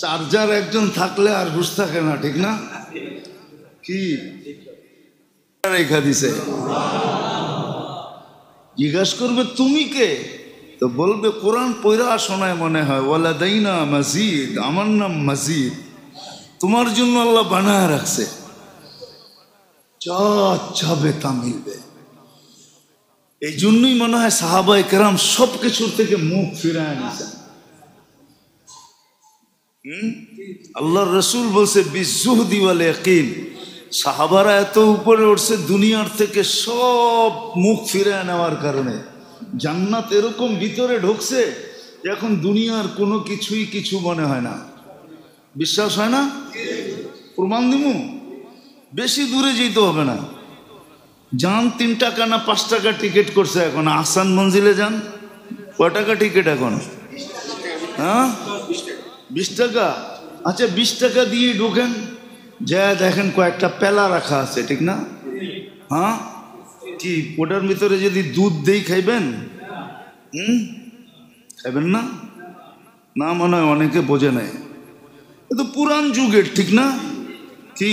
চার্জার একজন থাকলে আর হুঁশ থাকে না, ঠিক না? কি রেখা দিছে? জিজ্ঞাসা করবে তুমি কে? তো বলবে কোরআন পয়রা শোনায় মনে হয়। ওয়ালাদাইনা মাজিদ, আমার নাম মাজিদ। তোমার জন্য আল্লাহ বানায় রাখছে, যা চাবে তা মিলবে। এই জন্যই মনে হয় সাহাবায়ে কেরাম সব কিছুর থেকে মুখ ফিরায় নিয়েছেন। আল্লাহর রাসূল বলছে বিজুহদি ওয়াল ইয়াকিন। সাহাবারা এত উপরে উঠছে দুনিয়ার থেকে সব মুখ ফিরায় নেওয়ার কারণে। জান্নাত এরকম ভিতরে ঢুকছে এখন দুনিয়ার কোনো কিছুই কিছু মনে হয় না। বিশ্বাস হয় না? প্রমাণ দিমু। বেশি দূরে যেতে হবে না। যান 3 টাকা না 5 টাকা টিকিট করছে এখন। আহসান মঞ্জিলে যান, কয় টাকা টিকিট এখন? হ্যাঁ, 20 টাকা। আচ্ছা 20 টাকা দিয়ে ঢোকেন, যা দেখেন কয়েকটা পেলা রাখা আছে, ঠিক না? হ্যাঁ, কি ওটার ভিতরে যদি দুধ দেই খাইবেন? খাইবেন না? না, মনে হয় অনেকে বোঝে নাই। এ তো পুরান যুগের, ঠিক না? কি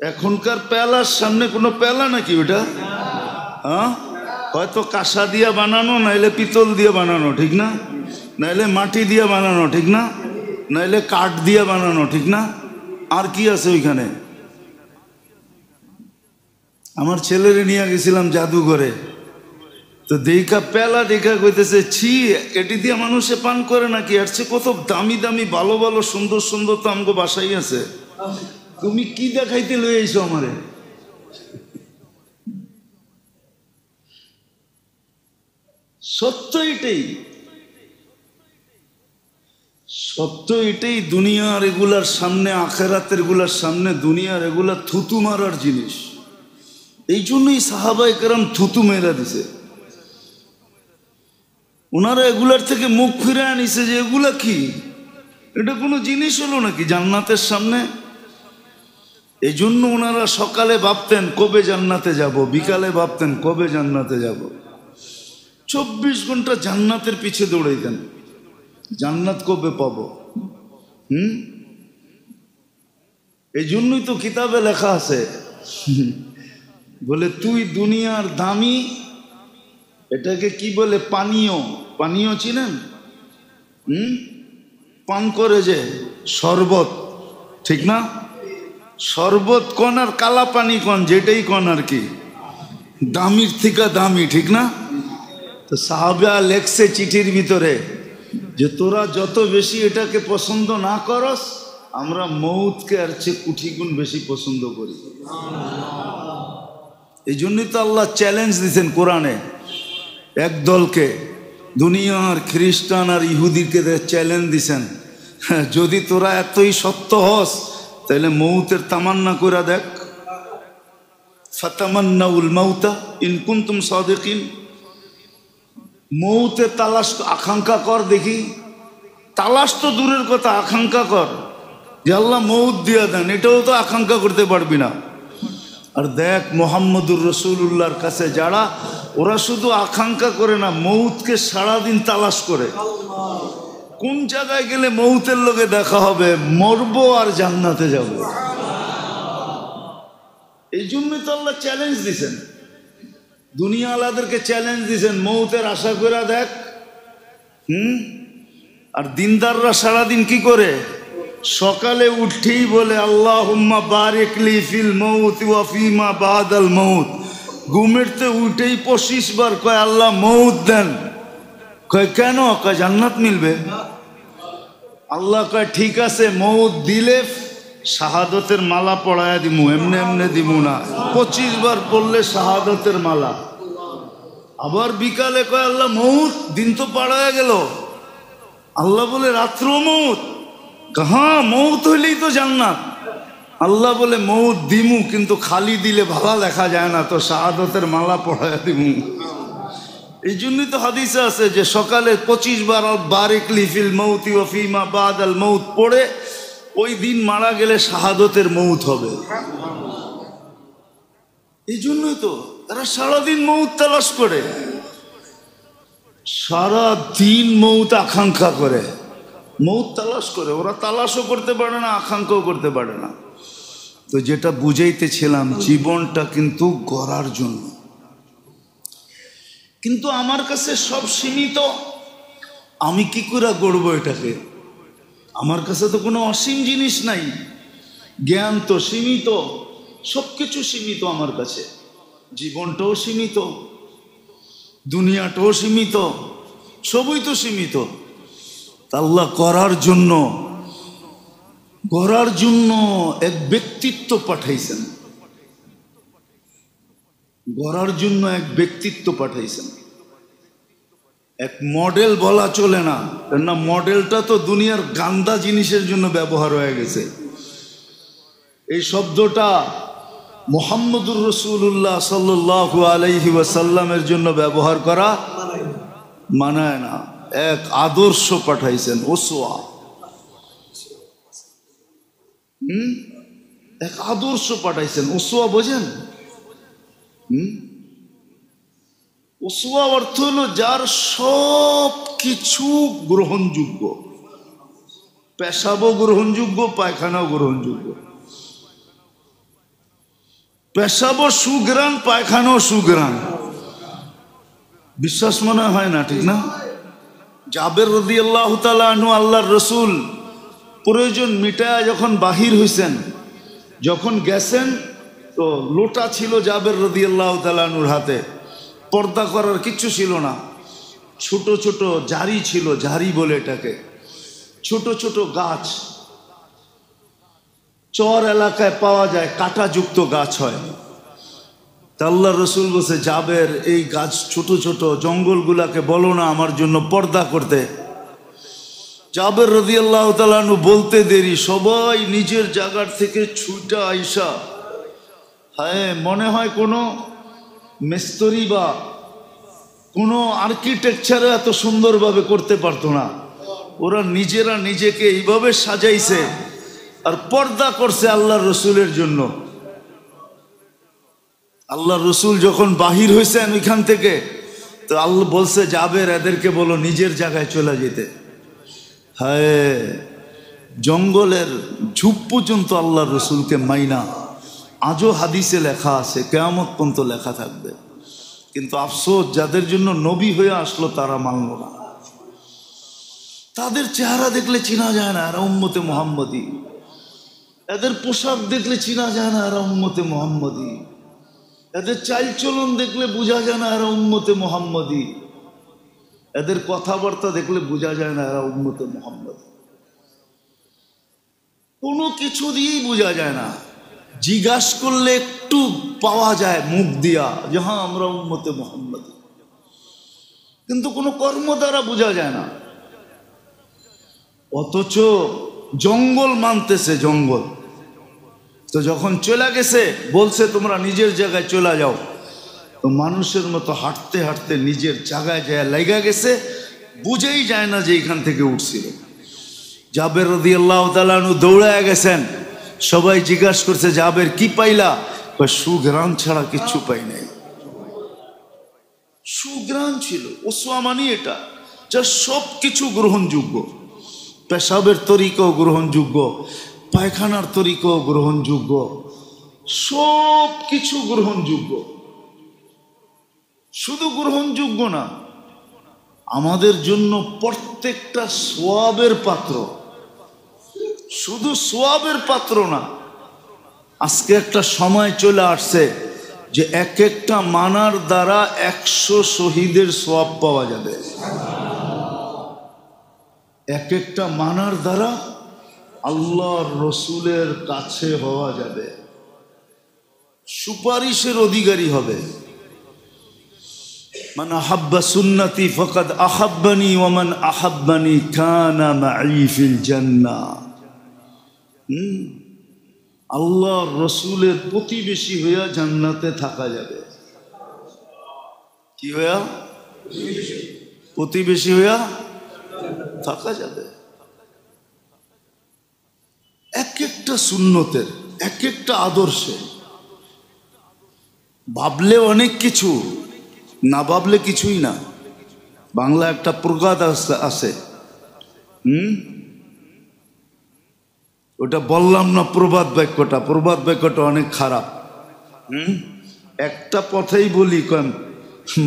এখনকার পেলার সামনে কোনো পেলা নাকি ওটা? হ্যাঁ, হয়তো কাঁসা দিয়া বানানো, নাইলে পিতল দিয়ে বানানো, ঠিক না? নাইলে মাটি দিয়ে বানানো, ঠিক না? নাইলে কাঠ দিয়ে বানানো, ঠিক না? আর কি আছে ওইখানে? আমার ছেলেরে নিয়ে গেছিলাম জাদুঘরে, তো দেখা পেলা দেখা কইতেছে ছি, এটি দিয়ে মানুষে পান করে নাকি? আর সে কত দামি দামি ভালো ভালো সুন্দর সুন্দর তো আমগো বাসাই আছে। তুমি কি দেখাইতে লয়ে আইছো আমারে? সত্য এটাই, সত্য এটাই। দুনিয়ার এগুলার সামনে, আখেরাতের গুলার সামনে দুনিয়ার এগুলা থুতু মারার জিনিস। এই জন্যই সাহাবায়ে কেরাম থুতু মেরা দিছে। ওনারা এগুলার থেকে মুখ ফিরে আনিছে যে এগুলা কি, এটা কোনো জিনিস হলো নাকি জান্নাতের সামনে? এই জন্য ওনারা সকালে ভাবতেন কবে জান্নাতে যাব, বিকালে ভাবতেন কবে জান্নাতে যাব। 24 ঘন্টা জান্নাতের পিছে দৌড়াইতেন, জান্নাত কবে পাবো। এই জন্যই তো কিতাবে লেখা আছে, বলে তুই দুনিয়ার দামি, এটাকে কি বলে, পানীয়। পানীয় চিনেন? পান করে যে শরবত, ঠিক না? শরবত কোন আর কালা পানি কোন, যেটাই কোন আর কি, দামির থেকে দামি, ঠিক না? তো তো সাহাবা লেখছে চিঠির ভিতরে যে তোরা যত বেশি এটাকে পছন্দ না করস, আমরা মৌতকে আর চেয়ে কোটি গুণ বেশি পছন্দ করি। এই জন্যই তো আল্লাহ চ্যালেঞ্জ দিয়েছেন কোরআনে এক দলকে, দুনিয়ার খ্রিস্টান আর ইহুদিকে চ্যালেঞ্জ দিছেন, যদি তোরা এতই সত্য হস তাহলে মৌতের তামান্না করে দেখ। ফাতামান্নাউল মাউতা ইন কুনতুম সাদিকিন, মৌতের তালাশ আকাঙ্ক্ষা কর দেখি। তালাশ তো দূরের কথা, আকাঙ্ক্ষা কর যে আল্লাহ মৌত দিয়া দেন, এটাও তো আকাঙ্ক্ষা করতে পারবি না। আর দেখ মুহাম্মদুর রাসূলুল্লাহর কাছে যারা, ওরা শুধু আকাঙ্ক্ষা করে না, মৌতকে সারাদিন তালাশ করে। কোন জায়গায় গেলে মৌতের লোকে দেখা হবে, মরবো আর জান্নাতে যাব। এই জন্যই তো আল্লাহ চ্যালেঞ্জ দিছেন, দুনিয়া আলাদেরকে চ্যালেঞ্জ দিছেন, মৌতের আশা করে দেখ। আর দিনদাররা সারাদিন কি করে, সকালে উঠেই বলে আল্লাহুম্মা বারিক লি ফিল মৌত ওয়া ফিমা বাদাল মৌত। ঘুমেরতে উঠেই 25 বার কয় আল্লাহ মৌত দেন। কয় কেন? কয় জান্নাত মিলবে। আল্লাহ কয় ঠিক আছে, মৌত দিলে শাহাদতের মালা পড়ায়া দিমু, এমনি এমনি দিমু না, 25 বার পড়লে শাহাদতের মালা। আবার বিকালে কয় আল্লাহ মৌত, দিন তো পাড়ায়া গেল। আল্লাহ বলে রাত্র মৌত। হ্যাঁ, মৌত হইলেই তো জান্নাত। আল্লাহ বলে মৌত দিমু, কিন্তু খালি দিলে ভালো লেখা যায় না, তো শাহাদতের মালা পড়ায়া দিমু। এই জন্যই তো হাদিসে আছে যে সকালে 25 বার বারিক লি ফিল মৌতি ওয়া ফিমা বাদাল মৌত পড়ে ওই দিন মারা গেলে শাহাদতের মৌত হবে। এই জন্যই তো তারা সারাদিন মৌত তালাশ করে, সারা দিন মৌত আকাঙ্ক্ষা করে, মৌত তালাশ করে। ওরা তালাশও করতে পারে না, আকাঙ্ক্ষাও করতে পারে না। তো যেটা বুঝাইতেছিলাম, জীবনটা কিন্তু গড়ার জন্য। কিন্তু আমার কাছে সব সীমিত, আমি কি করে গড়বো এটাকে? আমার কাছে তো কোনো অসীম জিনিস নাই, জ্ঞান তো সীমিত, সবকিছু সীমিত আমার কাছে। জীবনটাও সীমিত, দুনিয়াটাও সীমিত, সবই তো সীমিত। আল্লাহ গড়ার জন্য এক ব্যক্তিত্ব পাঠাইছেন, গড়ার জন্য এক ব্যক্তিত্ব পাঠাইছেন। এক মডেল বলা চলে না, কেননা মডেলটা তো দুনিয়ার গান্দা জিনিসের জন্য ব্যবহার হয়ে গেছে। এই শব্দটা মুহাম্মদুর রাসূলুল্লাহ সাল্লাল্লাহু আলাইহি ওয়াসাল্লামের জন্য ব্যবহার করা মানায় না। এক আদর্শ পাঠাইছেন, উসওয়া। এক আদর্শ পাঠাইছেন, উসওয়া বোঝেন? উসওয়া অর্থ হলো যার সব কিছু গ্রহণযোগ্য, পেশাবও গ্রহণযোগ্য, পায়খানাও গ্রহণযোগ্য। পেশাবও সুগ্রাণ, পায়খানাও সুগ্রাণ। বিশ্বাস মনে হয় না, ঠিক না? জাবের রাদিয়াল্লাহু তাআলা আনহু, আল্লাহর রাসূল প্রয়োজন মিটায় যখন বাহির হইছেন, যখন গেছেন, তো লোটা ছিল জাবের রাদিয়াল্লাহু তাআলা আনহুর হাতে, পর্দা করার কিচ্ছু ছিল না। ছোট ছোট জারি ছিল, জারি বলে এটাকে, ছোট ছোট গাছ চর এলাকায় পাওয়া যায়, কাঁটাযুক্ত গাছ হয়। তা আল্লাহর রাসূল বলছে, জাবের এই গাছ ছোট ছোট জঙ্গলগুলাকে বলো না আমার জন্য পর্দা করতে। জাবের রাদিয়াল্লাহু তাআলা আনহু বলতে দেরি, সবাই নিজের জায়গার থেকে ছুটা আইসা, হ্যাঁ মনে হয় কোনো মিস্ত্রি বা কোনো আর্কিটেকচারে এত সুন্দরভাবে করতে পারতো না। ওরা নিজেরা নিজেকে এইভাবে সাজাইছে আর পর্দা করছে আল্লাহর রসুলের জন্য। আল্লাহর রসুল যখন বাহির হয়েছেন ওইখান থেকে, তো আল্লাহ বলছে, জাবের এদেরকে বলো নিজের জায়গায় চলে যেতে। হ্যাঁ, জঙ্গলের ঝুপ পর্যন্ত আল্লাহর রসুলকে মাইনা, আজও হাদিসে লেখা আছে, কিয়ামত পর্যন্ত লেখা থাকবে। কিন্তু আফসোস, যাদের জন্য নবী হয়ে আসলো তারা মানল না। তাদের চেহারা দেখলে চিনা যায় না এরা উম্মতে মুহাম্মদী, এদের পোশাক দেখলে চিনা যায় না এরা উম্মতে মুহাম্মদী, এদের চালচলন দেখলে বোঝা যায় না এরা উম্মতে মুহাম্মদী। এদের কথাবার্তা দেখলে বোঝা যায় না এরা উম্মতে মুহাম্মদ। কোনো কিছু দিয়েই বোঝা যায় না, জিজ্ঞাসা করলে একটু পাওয়া যায় মুখ দিয়া যে হ্যাঁ আমরা উম্মতে মুহাম্মদ, কিন্তু কোনো কর্ম দ্বারা বোঝা যায় না। অথচ জঙ্গল মানতেছে, জঙ্গল তো যখন চলে গেছে বলছে তোমরা নিজের জায়গায় চলে যাও, তো মানুষের মতো হাঁটতে হাঁটতে নিজের জায়গায় যায় লাগা গেছে, বুঝেই যায় না যে এখান থেকে উঠছিল। জাবের রাদিয়াল্লাহু তাআলা আনহু দৌড়ায় গেছেন, সবাই জিজ্ঞাসা করছে জাবের কি পাইলা? সুঘ্রাণ ছাড়া কিচ্ছু পাই নাই। সুঘ্রাণ ছিল, ওসওয়ামানি এটা, যা সব কিছু গ্রহণযোগ্য। পেশাবের তরিকাও গ্রহণযোগ্য, পায়খানার তরিকাও গ্রহণযোগ্য, সব কিছু গ্রহণযোগ্য। শুধু গ্রহণযোগ্য না, আমাদের জন্য প্রত্যেকটা সোয়াবের পাত্র, শুধু সোয়াবের পাত্র না। আজকে একটা সময় চলে আসছে যে এক একটা মানার দ্বারা 100 শহীদের সোয়াব পাওয়া যাবে। এক একটা মানার দ্বারা আল্লাহর রসুলের কাছে হওয়া যাবে, সুপারিশের অধিকারী হবে। মান আহাব্বা সুন্নতি ফাকাদ আহাব্বানি ওয়া মান আহাব্বানি কানা মাই ফিল জান্নাহ। আল্লাহর রসুলের প্রতিবেশী হইয়া জান্নাতে থাকা যাবে। কি হইয়া? প্রতিবেশী হইয়া থাকা যাবে। এক একটা সুন্নতের, এক একটা আদর্শে ভাবলে অনেক কিছু, না ভাবলে কিছুই না। বাংলা একটা প্রবাদ আছে, ওটা বললাম না, প্রবাদ বাক্যটা, প্রবাদ বাক্যটা অনেক খারাপ। একটা পথেই বলি,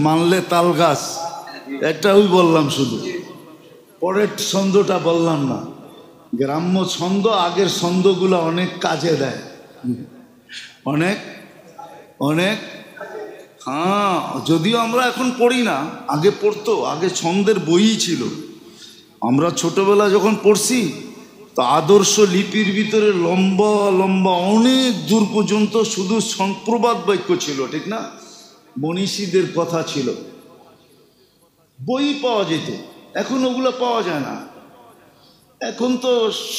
মানলে তাল গাছ, একটা ওই বললাম শুধু, পরের ছন্দটা বললাম না। গ্রাম্য ছন্দ, আগের ছন্দগুলো অনেক কাজে দেয়, অনেক অনেক। হ্যাঁ, যদিও আমরা এখন পড়ি না, আগে পড়তো, আগে ছন্দের বইই ছিল। আমরা ছোটবেলা যখন পড়ছি তো আদর্শ লিপির ভিতরে লম্বা লম্বা অনেক দূর পর্যন্ত শুধু প্রবাদ বাক্য ছিল, ঠিক না? মনীষীদের কথা ছিল, বই পাওয়া যেত। এখন ওগুলো পাওয়া যায় না। এখন তো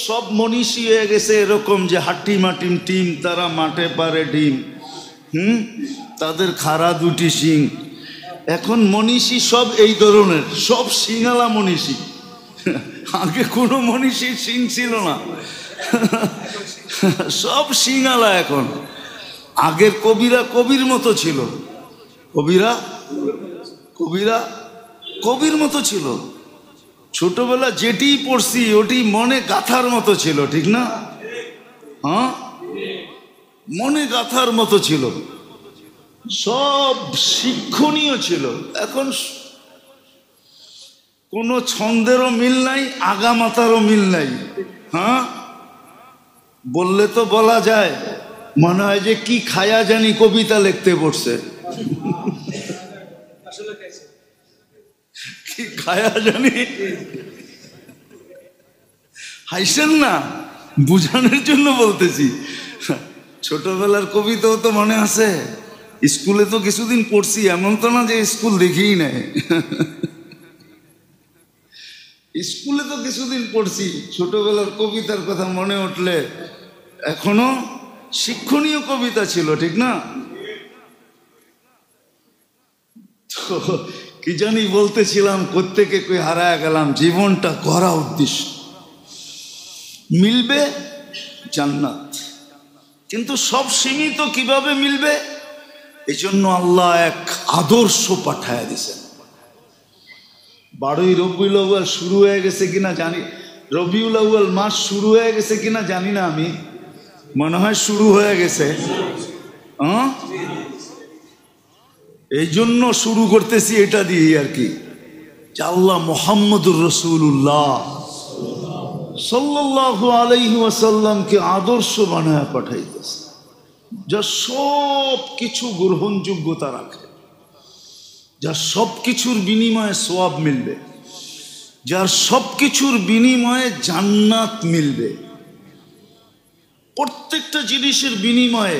সব মনীষী হয়ে গেছে এরকম যে হাট্টি মাটিম টিম, তারা মাঠে পারে ডিম, তাদের খাড়া দুটি শিং। এখন মনীষী সব এই ধরনের, সব শিঙালা মনীষী। আগে কোনো মনীষীর শিং ছিল না, সব শিঙালা এখন। আগের কবিরা কবির মতো ছিল, কবিরা কবিরা কবির মতো ছিল। ছোটবেলা যেটি পড়ছি ওটি মনে গাথার মতো ছিল, ঠিক না? হ্যাঁ, মনে গাথার মতো ছিল, সব শিক্ষণীয় ছিল। এখন কোনো ছন্দেরও মিল নাই, আগামাতারও মিল নাই। হ্যাঁ, বললে তো বলা যায়, মনে হয় যে কি খায়া জানি কবিতা লিখতে পড়ছে। কি খায়া জানি, হাইছেন না, বুঝানোর জন্য বলতেছি। ছোটবেলার কবিতাও তো মনে আছে, স্কুলে তো কিছুদিন পড়ছি, এমন তো না যে স্কুল দেখিই নাই। স্কুলে তো কিছুদিন পড়ছি, ছোটবেলার কবিতার কথা মনে উঠলে এখনো শিক্ষণীয় কবিতা ছিল, ঠিক না? তো কি জানি বলতেছিলাম, কোত্থেকে কই হারায় গেলাম। জীবনটা করা উদ্দেশ্য, মিলবে জান্নাত, কিন্তু সব সীমিত। কিভাবে মিলবে? এই জন্য আল্লাহ এক আদর্শ পাঠায় দিয়েছেন। 12ই রবিউল আউয়াল শুরু হয়ে গেছে কিনা জানি, রবিউল আউয়াল মাস শুরু হয়ে গেছে কিনা জানি না, আমি মনে হয় শুরু হয়ে গেছে। এই জন্য শুরু করতেছি এটা দিয়ে আর কি, যে আল্লাহ মুহাম্মদুর রাসূলুল্লাহ সাল্লাল্লাহু আলাইহি ওয়াসাল্লামকে আদর্শ বানায় পাঠাইতেছে, যা সব কিছু গ্রহণযোগ্যতা রাখে। যার সব কিছুর বিনিময়ে সওয়াব মিলবে, যার সব কিছুর বিনিময়ে জান্নাত মিলবে। প্রত্যেকটা জিনিসের বিনিময়ে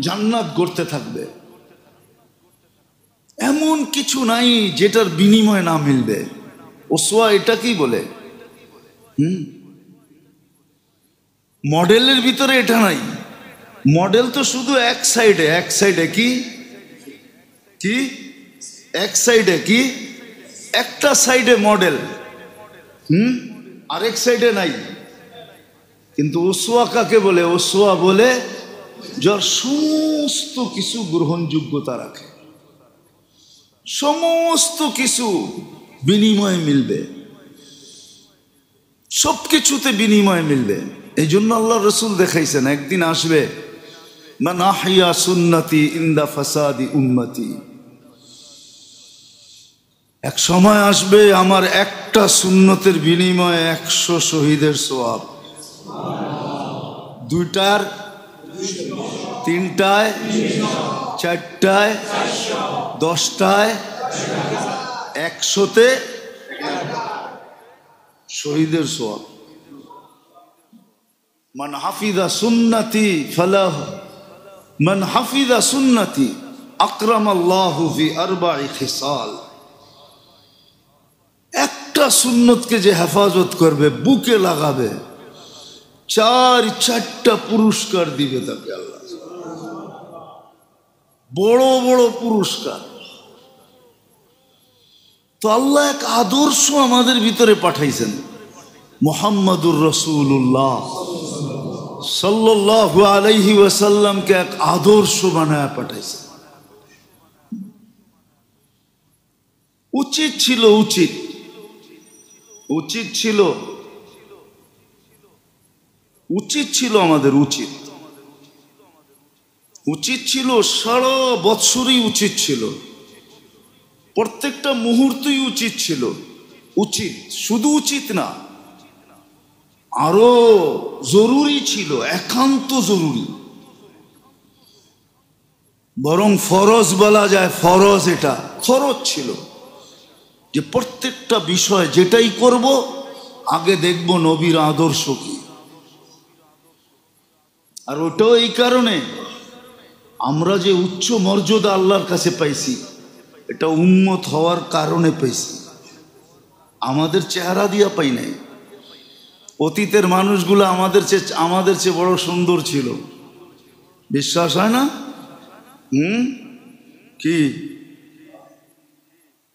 জান্নাত গড়তে থাকবে। এমন কিছু নাই যেটার বিনিময় না মিলবে। ওসওয়া এটা কি বলে? মডেলের ভিতরে এটা নাই। মডেল তো শুধু এক সাইডে, এক সাইডে কি কি এক সাইডে কি একটা সাইডে মডেল, আরেক সাইডে নাই। কিন্তু ওসওয়া কাকে বলে? ওসওয়া বলে যার সমস্ত কিছু গ্রহণযোগ্যতা রাখে, সমস্ত কিছু বিনিময় মিলবে, সব কিছুতে বিনিময় মিলবে। এই জন্য আল্লাহ রসুল দেখাইছেন একদিন আসবে, মান আহইয়া সুন্নতি ইনদা ফাসাদি উম্মতি। এক সময় আসবে আমার একটা সুন্নতের বিনিময়ে 100 শহীদের সওয়াব। দুইটার, তিনটায়, চারটায়, 10টায়, 100তে শহীদের সওয়াব। মান হাফিজা সুন্নতি ফালাহ, মান হাফিজা সুন্নতি আকরামাল্লাহু ফি আরবা'i খিসাল। একটা সুন্নতকে যে হেফাজত করবে, বুকে লাগাবে, 4টা পুরস্কার দিবে তাকে আল্লাহ, বড় বড় পুরস্কার। তো আল্লাহ এক আদর্শ আমাদের ভিতরে পাঠাইছেন, মুহাম্মাদুর রাসূলুল্লাহ সাল্লাল্লাহু আলাইহি ওয়াসাল্লামকে এক আদর্শ বানায় পাঠাইছেন। উচিত ছিল, উচিত ছিল, উচিত ছিল আমাদের, উচিত ছিল সারা বৎসরই উচিত ছিল, প্রত্যেকটা মুহূর্তই উচিত ছিল। উচিত শুধু উচিত না, আরো জরুরি ছিল, একান্ত জরুরি, বরং ফরজ বলা যায়। ফরজ, এটা খরচ ছিল যে প্রত্যেকটা বিষয় যেটাই করব আগে দেখব নবীর আদর্শ কি। আর ওটাও এই কারণে আমরা যে উচ্চ মর্যাদা আল্লাহর কাছে পাইছি, এটা উম্মত হওয়ার কারণে পাইছি, আমাদের চেহারা দিয়া পাই নাই। অতীতের মানুষগুলো আমাদের চেয়ে বড় সুন্দর ছিল, বিশ্বাস হয় না? কি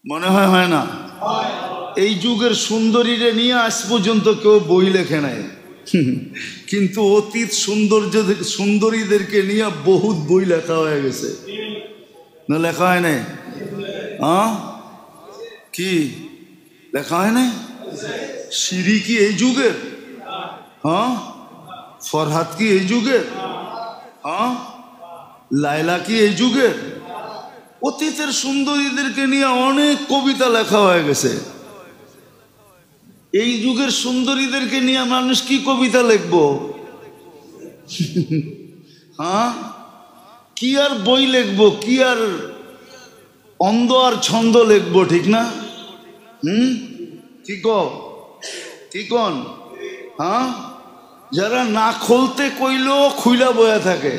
মনে হয়? হয় না? এই যুগের সুন্দরীরে নিয়ে আজ পর্যন্ত কেউ বই লেখে নাই, কিন্তু অতীত সুন্দরীদেরকে নিয়ে বহুত বই লেখা হয়ে গেছে, না লেখা হয় নাই? কি লেখা হয় নাই? শিরি কি এই যুগের? ফরহাদ কি এই যুগের? লায়লা কি এই যুগের? অতীতের সুন্দরীদেরকে নিয়ে অনেক কবিতা লেখা হয়ে গেছে। এই যুগের সুন্দরীদেরকে নিয়ে মানুষ কি কবিতা লিখবো? কি আর বই লিখবো, কি আর অন্ধ আর ছন্দ লিখবো, ঠিক না? কি কন? যারা না খুলতে কইলো খুইলা বয়া থাকে।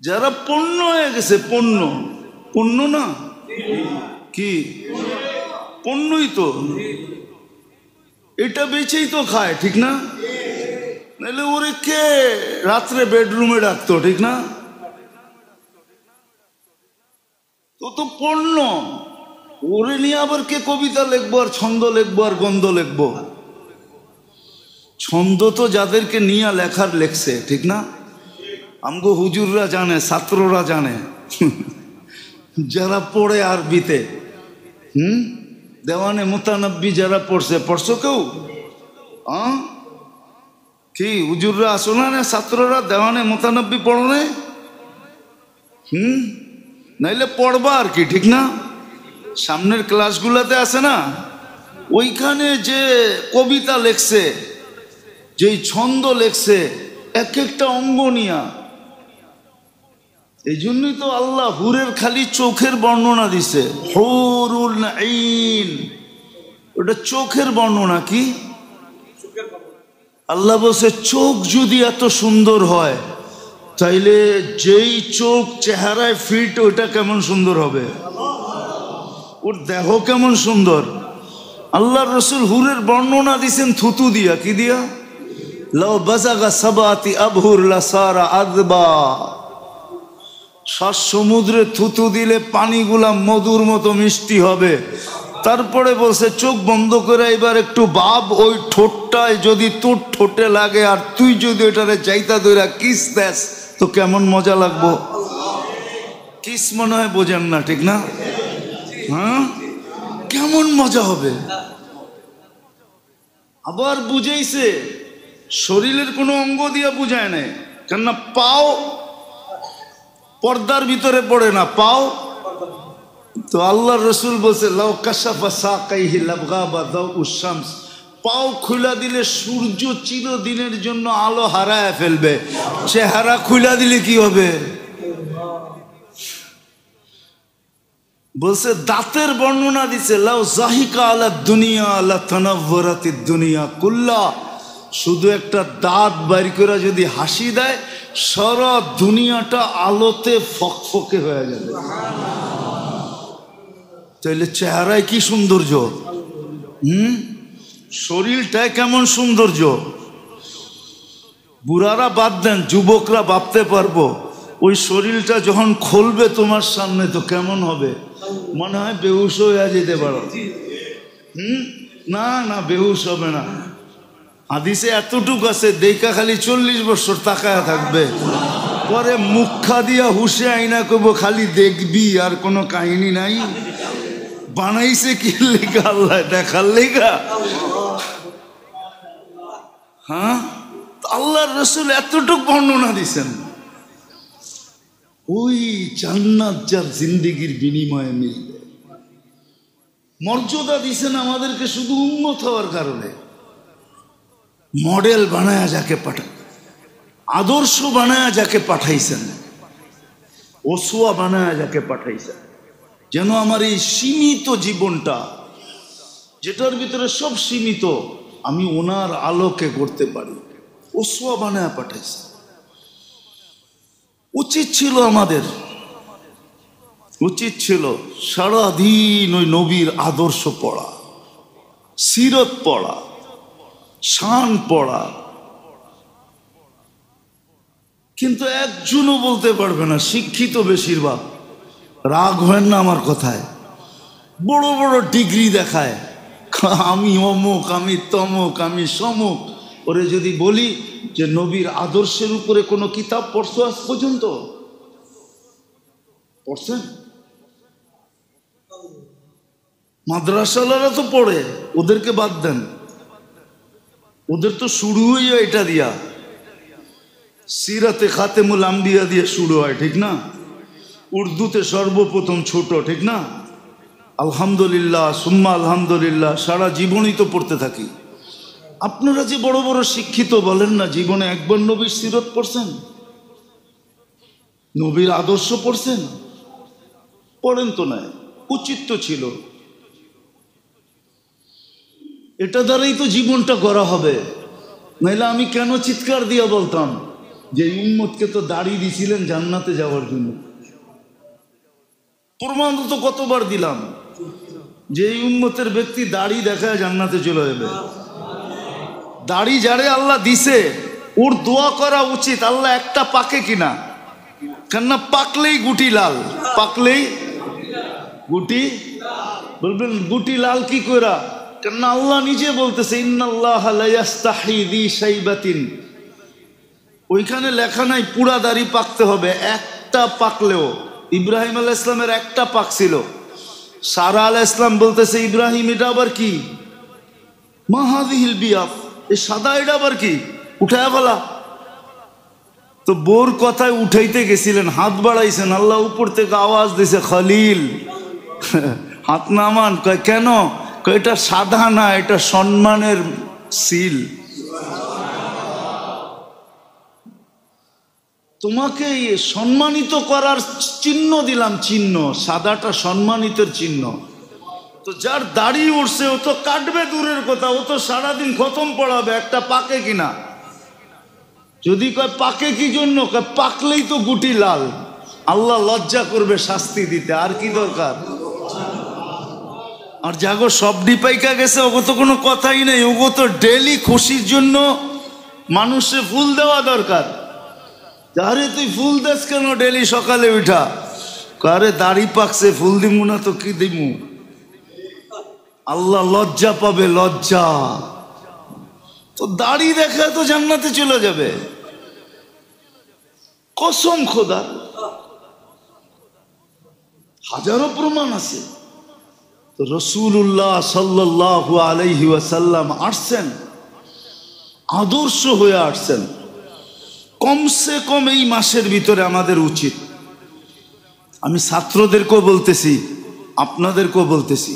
যারা পণ্য হয়ে গেছে, পণ্য না কি? পণ্যই তো, এটা বেচেই তো খায়, ঠিক না? নাহলে ওরে কে রাত্রে বেডরুমে ডাকতো, ঠিক না? তো পণ্য, ওরে নিয়ে আবার কে কবিতা লিখবো আর ছন্দ লিখবো আর গন্ধ লিখবো? ছন্দ তো যাদেরকে নিয়ে লেখার লেখছে, ঠিক না? আমগো হুজুররা জানে, ছাত্ররা জানে, যারা পড়ে আরবিতে, দেওয়ানে মুতানব্বি যারা পড়ছো কেউ? কি হুজুররা আসো না, ছাত্ররা দেওয়ানে মুতানব্বি পড়ো না? নাইলে পড়বা আর কি, ঠিক না? সামনের ক্লাসগুলোতে আছে না, ওইখানে যে কবিতা লেখছে যেই ছন্দ লেখছে এক একটা অঙ্গ নিয়া। এই জন্যই তো আল্লাহ হুরের খালি চোখের বর্ণনা দিছে, হুরুল আইন, ওটা চোখের বর্ণনা। কি আল্লাহ বলছে চোখ যদি এত সুন্দর হয় তাইলে যেই চোখ চেহারায় ফিট ওটা কেমন সুন্দর হবে, ওর দেহ কেমন সুন্দর। আল্লাহর রাসূল হুরের বর্ণনা দিছেন থুতু দিয়া। কি দিয়া? লাউ বাজাগা সাবাতি আবহুর লাসারা আযবা। 7 সমুদ্রে থুতু দিলে পানিগুলা মধুর মতো মিষ্টি হবে। তারপরে বলছে চোখ বন্ধ করে এবার একটু ভাব, ওই ঠোঁটটায় যদি তোর ঠোঁটে লাগে আর তুই যদি ওটারে যাইতা ধইরা কিস দেস তো কেমন মজা লাগবো। কিস মনে হয় বোঝেন না, ঠিক না? হ্যাঁ, কেমন মজা হবে। আবার বুঝাইছে শরীরের কোনো অঙ্গ দিয়ে বুঝায় নাই, কেননা পাও পর্দার ভিতরে পড়ে না, পাও তো আল্লাহর রাসূল বলছে লাউ কাশাফা সাকাইহি লাবগাবা দাউস শামস, পাও খুলা দিলে সূর্য চিরদিনের জন্য আলো হারায় ফেলবে, চেহারা খুলা দিলে কি হবে? বলছে দাঁতের বর্ণনা দিছে লাউ জাহিকা আলা দুনিয়া লা তানাওয়ারাতিদ দুনিয়া কুল্লা, শুধু একটা দাঁত বাইর করে যদি হাসি দেয় সারা দুনিয়াটা আলোতে ফকফকে হয়ে যাবে। তাইলে চেহারায় কি সৌন্দর্য, শরীরটায় কেমন সৌন্দর্য। বুড়ারা বাদ দেন, যুবকরা ভাবতে পারবো ওই শরীরটা যখন খুলবে তোমার সামনে তো কেমন হবে। মনে হয় বেহুশ হয়ে যেতে পারো। না না, বেহুশ হবে না। হাদিসে এতটুক আছে দেখা খালি 40 বছর তাকায়া থাকবে, পরে মুখা দিয়া হুশে আইনা কব খালি দেখবি, আর কোনো কাহিনী নাই। বানাইছে কি লেখা আল্লাহ দেখার লেখা। হ্যাঁ, আল্লাহর রাসূল এতটুক বর্ণনা দিছেন। ওই জান্নাত যার জিন্দেগির বিনিময়ে মিলবে। মর্যাদা দিছেন আমাদেরকে শুধু উম্মত হওয়ার কারণে। মডেল বানায়া যাকে পাঠান, আদর্শ বানায়া যাকে পাঠাইছেন, ওসওয়া বানায়া যাকে পাঠাইছেন, যেন আমার এই সীমিত জীবনটা যেটার ভিতরে সব সীমিত আমি ওনার আলোকে করতে পারি, ওসওয়া বানায়া পাঠাইছেন। উচিত ছিল আমাদের, উচিত ছিল সারাদিন ওই নবীর আদর্শ পড়া, সিরত পড়া, শান পড়া। কিন্তু একজনও বলতে পারবে না, শিক্ষিত বেশিরভাগ। রাগ হয় না আমার কথায়, বড় বড় ডিগ্রি দেখায়, আমি অমুক, আমি তমুক, আমি সমুক। ওরে যদি বলি যে নবীর আদর্শের উপরে কোনো কিতাব পড়ছো আজ পর্যন্ত? পড়ছেন? মাদ্রাসালারা তো পড়ে, ওদেরকে বাদ দেন। ওদের তো শুরু হইয়া এটা দিয়া, সিরাতে খাতেমুল আম্বিয়া দিয়ে শুরু হয়, ঠিক না? উর্দুতে সর্বপ্রথম ছোট, ঠিক না? আলহামদুলিল্লাহ সুম্মা আলহামদুলিল্লাহ, সারা জীবনই তো পড়তে থাকি। আপনারা যে বড় বড় শিক্ষিত বলেন না, জীবনে একবার নবীর সিরত পড়ছেন? নবীর আদর্শ পড়ছেন? পড়েন তো না, উচিত তো ছিল। এটা দ্বারাই তো জীবনটা গড়া হবে। নাইলে আমি কেন চিৎকার দিয়া বলতাম যে উম্মতকে তো দাড়ি দিছিলেন জান্নাতে যাওয়ার জন্য। প্রমাণ তো কতবার দিলাম যে এই উম্মতের ব্যক্তি দাড়ি দেখায় জান্নাতে চলে যাবে। দাড়ি যারে আল্লাহ দিছে ওর দোয়া করা উচিত, আল্লাহ একটা পাকে কিনা। কেননা পাকলেই গুটি লাল, পাকলেই গুটি, বলবেন গুটি লাল কি কইরা? কেননা আল্লাহ নিজে বলতেছে ইন্নাল্লাহ লা ইস্তাহি যি শাইবাতিন। ওইখানে লেখা নাই পুরা দাড়ি পাকতে হবে, একটা পাকলেও। ইব্রাহিম আলাইহিস সালামের একটা পাক ছিল। সারা আলাইহিস সালাম বলতেছে ইব্রাহিম এটা আবার কি? মা হাযিহিল বিয়াফ, এই সাদা এটা আবার কি? উঠায় ফেলা। তো বোর কথায় উঠাইতে গেছিলেন, হাত বাড়াইছেন, আল্লাহ উপর থেকে আওয়াজ দিছে খলিল হাত নামান। কয় কেন? এটা সাদা না, এটা সম্মানের সিল। তোমাকে সম্মানিত করার চিহ্ন দিলাম, চিহ্ন, সাদাটা সম্মানিতের চিহ্ন। তো যার দাড়ি উঠছে ও তো কাটবে দূরের কথা, ও তো সারাদিন খতম পড়াবে, একটা পাকে কিনা। যদি কয় পাকে কি জন্য, কয় পাকলেই তো গুটি লাল, আল্লাহ লজ্জা করবে শাস্তি দিতে, আর কি দরকার। আর যাগো সবডি পাইকা গেছে ওগো তো কোনো কথাই নেই, ওগো তো ডেলি খুশির জন্য মানুষে ফুল দেওয়া দরকার। আরে তুই ফুল দেস কেন ডেলি সকালে উঠা, আরে দাড়ি পাকছে ফুল দিমু না তো কি দিমু। আল্লাহ লজ্জা পাবে, লজ্জা। তো দাড়ি দেখে তো জান্নাতে চলে যাবে, কসম খোদা, হাজারো প্রমাণ আছে। তো রাসূলুল্লাহ সাল্লাল্লাহু আলাইহি ওয়াসাল্লাম আসছেন, আদর্শ হয়ে আসছেন। কমসে কম এই মাসের ভিতরে আমাদের উচিত, আমি ছাত্রদেরকেও বলতেছি, আপনাদেরকেও বলতেছি,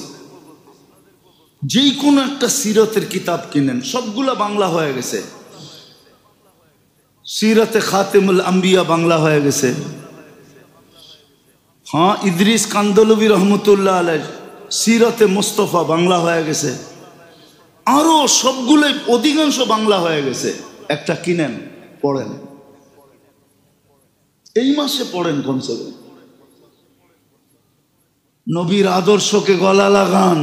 যেই কোনো একটা সিরতের কিতাব কিনেন, সবগুলা বাংলা হয়ে গেছে। সিরাতে খাতেমুল আম্বিয়া বাংলা হয়ে গেছে। হ্যাঁ, ইদ্রিস কান্দলবী রহমতুল্লাহ আলাইহ সিরাতে মুস্তফা বাংলা হয়ে গেছে। আরো সবগুলোই অধিকাংশ বাংলা হয়ে গেছে। একটা কিনেন, পড়েন, এই মাসে পড়েন কমসে কম। নবীর আদর্শকে গলা লাগান।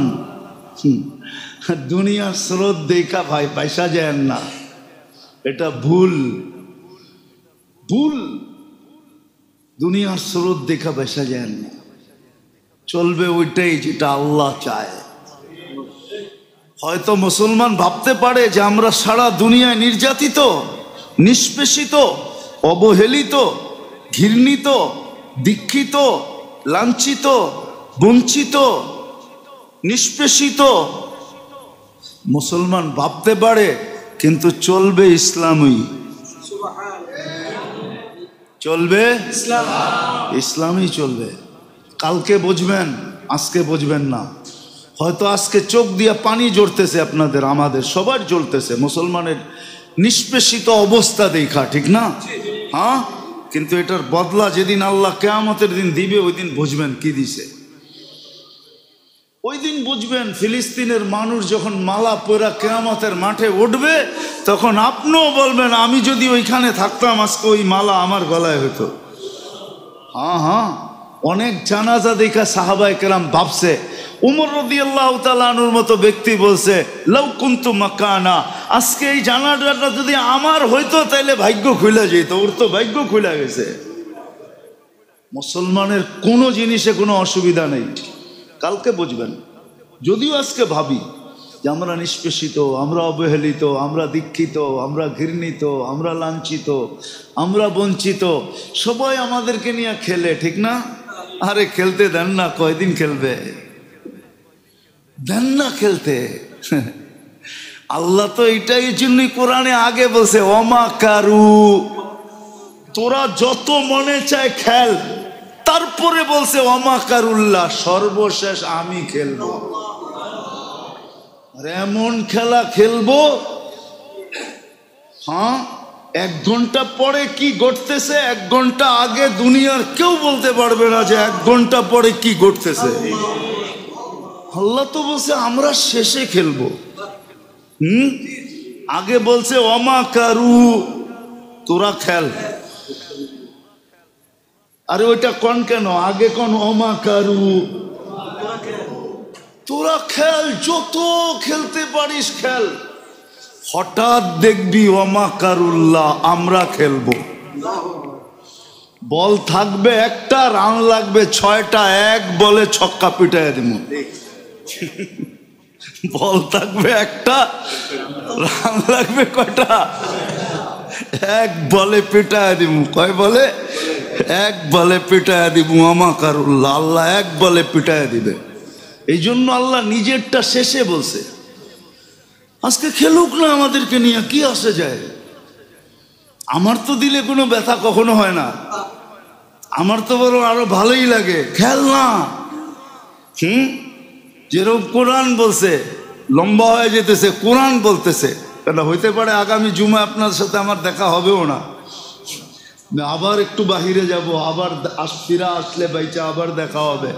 দুনিয়ার স্রোত দেখা ভাই পয়সা যায় না, এটা ভুল, ভুল। দুনিয়ার স্রোত দেখা পয়সা যায় না, চলবে ওইটাই যেটা আল্লাহ চায়। হয়তো মুসলমান ভাবতে পারে যে আমরা সারা দুনিয়ায় নির্যাতিত, নিষ্পেষিত, অবহেলিত, ঘৃণিত, দীক্ষিত, লাঞ্ছিত, বঞ্চিত, নিষ্পেষিত মুসলমান ভাবতে পারে, কিন্তু চলবে ইসলামই, চলবে ইসলামই চলবে। কালকে বুঝবেন, আজকে বুঝবেন না। হয়তো আজকে চোখ দিয়ে পানি জ্বলতেছে আপনাদের, আমাদের সবার জ্বলতেছে মুসলমানের নিষ্পেষিত অবস্থা দেখা, ঠিক না? হ্যাঁ, কিন্তু এটার বদলা যেদিন আল্লাহ কিয়ামতের দিন দিবে, ওই দিন বুঝবেন কি দিছে। ওই দিন বুঝবেন ফিলিস্তিনের মানুষ যখন মালা পরা কিয়ামতের মাঠে উঠবে, তখন আপনিও বলবেন আমি যদি ওইখানে থাকতাম আজকে ওই মালা আমার গলায় হতো। হ্যাঁ হ্যাঁ, অনেক জানাজা দেখা সাহাবায়ে কেরাম ভাবছে, উমর রাদিয়াল্লাহু তাআলা আনহুর মতো ব্যক্তি বলছে, লাউ কুনতু মাকানা, আজকে এই জানাজাটা যদি আমার হইতো তাইলে ভাগ্য খুলে যেত। ওর তো ভাগ্য খুলে গেছে। মুসলমানের কোনো জিনিসে কোনো অসুবিধা নেই, কালকে বুঝবেন। যদিও আজকে ভাবি যে আমরা নিষ্পেষিত, আমরা অবহেলিত, আমরা দীক্ষিত, আমরা ঘৃণিত, আমরা লাঞ্ছিত, আমরা বঞ্চিত, সবাই আমাদেরকে নিয়ে খেলে, ঠিক না? আরে খেলতে দেন না, কয়দিন খেলবে, দেন না খেলতে। আল্লাহ তো এইটাই জন্যই কোরআনে আগে বলছে, ওমা কারু, তোরা যত মনে চায় খেল, তারপরে বলছে ওমা কারুল্লাহ, সর্বশেষ আমি খেলবো। আর এমন খেলা খেলবো, হ্যাঁ, 1 ঘন্টা পরে কি ঘটতেছে 1 ঘন্টা আগে দুনিয়ার কেউ বলতে পারবে না যে 1 ঘন্টা পরে কি ঘটতেছে। আল্লাহ তো বলছে আমরা শেষে খেলবো। আগে বলছে ওমা কারু, তোরা খেল। আরে ওইটা কোন কেন, আগে কোন ওমা কারু, তোরা খেল, যত খেলতে পারিস খেল। হঠাৎ দেখবি ওমা কারুল্লাহ, আমরা খেলবো। বল থাকবে একটা, রান লাগবে 6টা, 1 বলে ছক্কা পিটায় দিব। বল থাকবে একটা, রান লাগবে কয়টা? 1 বলে পিটায় দিব। কয় বলে? 1 বলে পিটায় দিব। ওমা কারুল্লাহ, আল্লাহ 1 বলে পিটায় দিবে। এই জন্য আল্লাহ নিজেরটা শেষে বলছে। আজকে খেলুক না আমাদেরকে নিয়ে, কি আসে যায়? আমার তো দিলে কোনো ব্যথা কখনো হয় না, আমার তো বরং আরো ভালোই লাগে। খেল না। যেরকম কোরআন বলছে, লম্বা হয়ে যেতেছে, কোরআন বলতেছে, এটা হইতে পারে আগামী জুমা আপনার সাথে আমার দেখা হবেও না। আবার একটু বাহিরে যাব, আবার ফিরা আসলে বাইচা আবার দেখা হবে।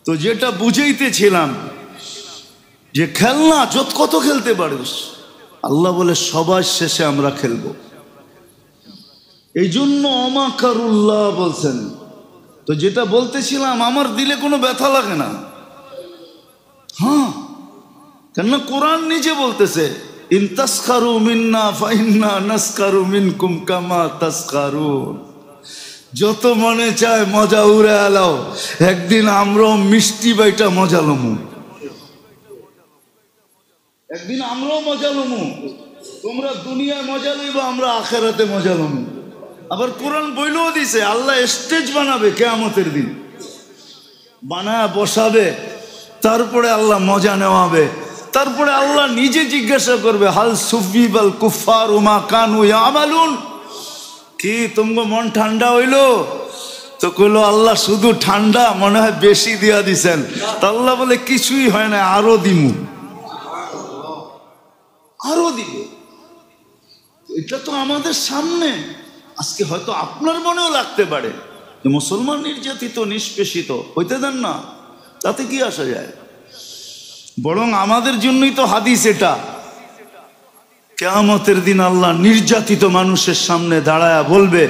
তো যেটা বুঝাইতেছিলাম যে খেলনা কত খেলতে পারিস, আল্লাহ বলে সবার শেষে আমরা খেলবো। এই জন্য অমাকারুল্লাহ বলছেন। তো যেটা বলতেছিলাম, আমার দিলে কোনো ব্যথা লাগে না। হ্যাঁ, কেননা কোরআন নিজে বলতেছে, ইন তাসখারু মিন্না ফাইন্না নাসখারু মিনকুম কামা তাসখারুন। যত মনে চায় মজা উড়ে আলাও, একদিন আমরাও মিষ্টি বাইটা মজা লমু, একদিন আমরাও মজা লমু। তোমরা দুনিয়ায় মজা লইবা, আমরা আখেরাতে মজা লমু। আবার কোরআন বইলেও দিছে, আল্লাহ স্টেজ বানাবে কিয়ামতের দিন, বানায় বসাবে, তারপরে আল্লাহ মজা নেওয়াবে। তারপরে আল্লাহ নিজে জিজ্ঞাসা করবে, হাল সুফিবাল কুফার উমা কানু ইয়ামালুন, কি তোমার মন ঠান্ডা হইলো? তো কইলো, আল্লাহ শুধু ঠান্ডা, মনে হয় বেশি দিয়া দিছেন। তা আল্লাহ বলে, কিছুই হয় না, আরো দিমু, আরো দিব। এটা তো আমাদের সামনে। আজকে হয়তো আপনার মনেও লাগতে পারে যে মুসলমান নির্যাতিত নিষ্পেষিত, হইতে দেন না, তাতে কি আসা যায়? বরং আমাদের জন্যই তো হাদিস এটা। কিয়ামতের দিন আল্লাহ নির্যাতিত মানুষের সামনে দাঁড়ায়া বলবে,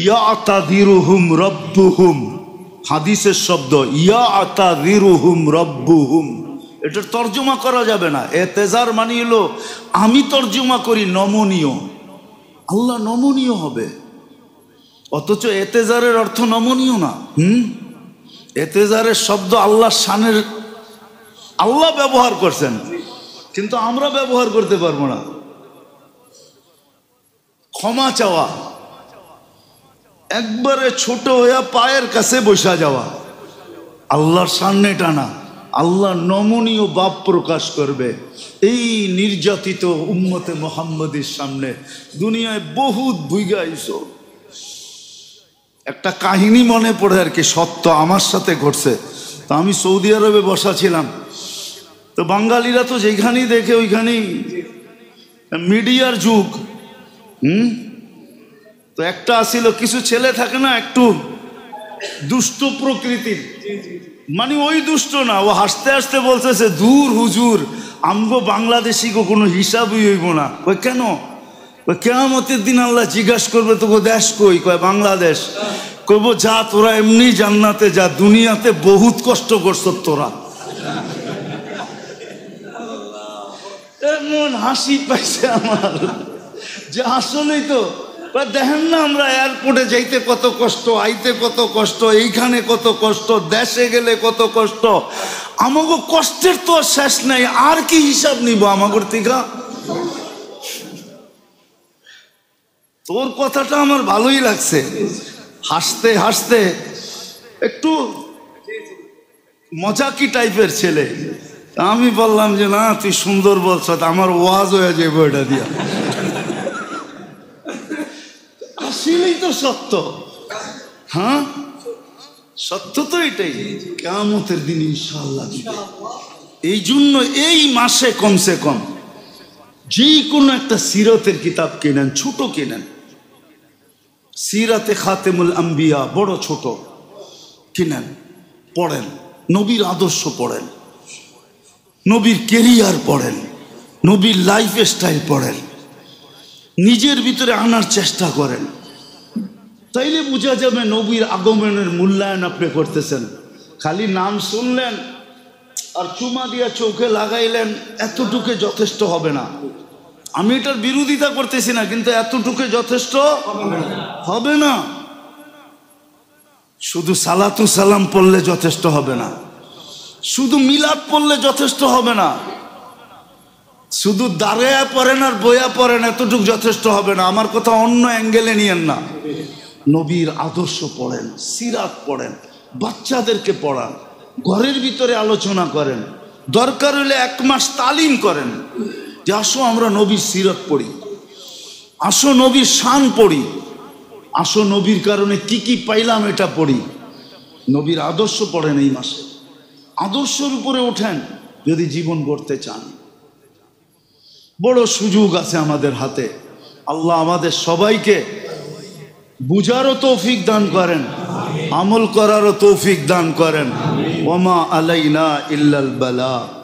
ইয়াতাযিরুহুম রাব্বুহুম। হাদিসের শব্দ ইয়াতাযিরুহুম রাব্বুহুম। এটার তর্জমা করা যাবে না। এতেজার মানে হলো, আমি তর্জমা করি নমনীয়। আল্লাহ নমনীয় হবে, অথচ এতেজারের অর্থ নমনীয় না। এতেজারের শব্দ আল্লাহর শানের, আল্লাহ ব্যবহার করছেন, কিন্তু আমরা ব্যবহার করতে পারবো না। ক্ষমা চাওয়া, একবারে ছোট হইয়া পায়ের কাছে বসা যাওয়া, আল্লাহর সামনে টানা। আল্লাহ নমনীয় ভাব প্রকাশ করবে এই নির্যাতিত উম্মতে মুহাম্মদের সামনে। দুনিয়ায় বহুত ভুইগাইছ। একটা কাহিনী মনে পড়ে আর কি, সত্য, আমার সাথে ঘটছে। তো আমি সৌদি আরবে বসা ছিলাম। তো বাঙালিরা তো যেখানেই দেখে ওইখানেই মিডিয়ার যুগ। তো একটা আসিল, কিছু ছেলে থাকে না একটু দুষ্ট প্রকৃতির, মানে ওই দুষ্ট না, ও হাসতে হাসতে বলতেছে, দূর হুজুর, আমগো বাংলাদেশি গো কোনো হিসাবই হইব না। ওই কেন? ওই কিয়ামতের দিন আল্লাহ জিজ্ঞাসা করবে, তোকে দেশ কই? কয় বাংলাদেশ। কইব, যা তোরা এমনি জান্নাতে যা, দুনিয়াতে বহুত কষ্ট করছ তোরা। এমন হাসি পাইছে আমার যে আসলেই তো। দেখেন না, আমরা এয়ারপোর্টে যাইতে কত কষ্ট, আইতে কত কষ্ট, এইখানে কত কষ্ট, দেশে গেলে কত কষ্ট। আমাকে কষ্টের তো শেষ নাই, আর কি হিসাব নিব আমাগর থেকে? তোর কথাটা আমার ভালোই লাগছে, হাসতে হাসতে একটু মজাকি টাইপের ছেলে। আমি বললাম যে না, তুই সুন্দর বলছ, আমার ওয়াজ হয়ে যাবে এটা দিয়া। আসলেই তো সত্য। হ্যাঁ, সত্য তো এটাই, কিয়ামতের দিন ইনশাআল্লাহ দিবে। এই জন্য এই মাসে কমসে কম যে কোনো একটা সিরতের কিতাব কেনেন, ছোট কেনেন, সিরাতে খাতেমুল আম্বিয়া, বড় ছোট কিনেন, পড়েন, নবীর আদর্শ পড়েন, নবীর কেরিয়ার পড়েন, নবীর লাইফ স্টাইল পড়েন, নিজের ভিতরে আনার চেষ্টা করেন। তাইলে বোঝা যাবে নবীর আগমনের মূল্যায়ন আপনি করতেছেন। খালি নাম শুনলেন আর চুমা দিয়া চোখে লাগাইলেন, এতটুকু যথেষ্ট হবে না। আমি এটার বিরোধিতা করতেছি না, কিন্তু এতটুকু যথেষ্ট হবে না। শুধু সালাতু সালাম পড়লে যথেষ্ট হবে না, শুধু মিলাদ পড়লে যথেষ্ট হবে না, শুধু দাঁড়ায়া পড়েন আর বইয়া পড়েন, এতটুকু যথেষ্ট হবে না। আমার কথা অন্য অ্যাঙ্গেলে নিয়েন না। নবীর আদর্শ পড়েন, সিরাত পড়েন, বাচ্চাদেরকে পড়ান, ঘরের ভিতরে আলোচনা করেন, দরকার হলে 1 মাস তালিম করেন যে আসো আমরা নবীর সিরাত পড়ি, আসো নবীর শান পড়ি, আসো নবীর কারণে কি কি পাইলাম এটা পড়ি। নবীর আদর্শ পড়েন এই মাসে, আদর্শের উপরে ওঠেন যদি জীবন গড়তে চান। বড় সুযোগ আছে আমাদের হাতে। আল্লাহ আমাদের সবাইকে বুঝারও তৌফিক দান করেন, আমল করারও তৌফিক দান করেন। ওমা আলাইনা ইল্লাল বালা।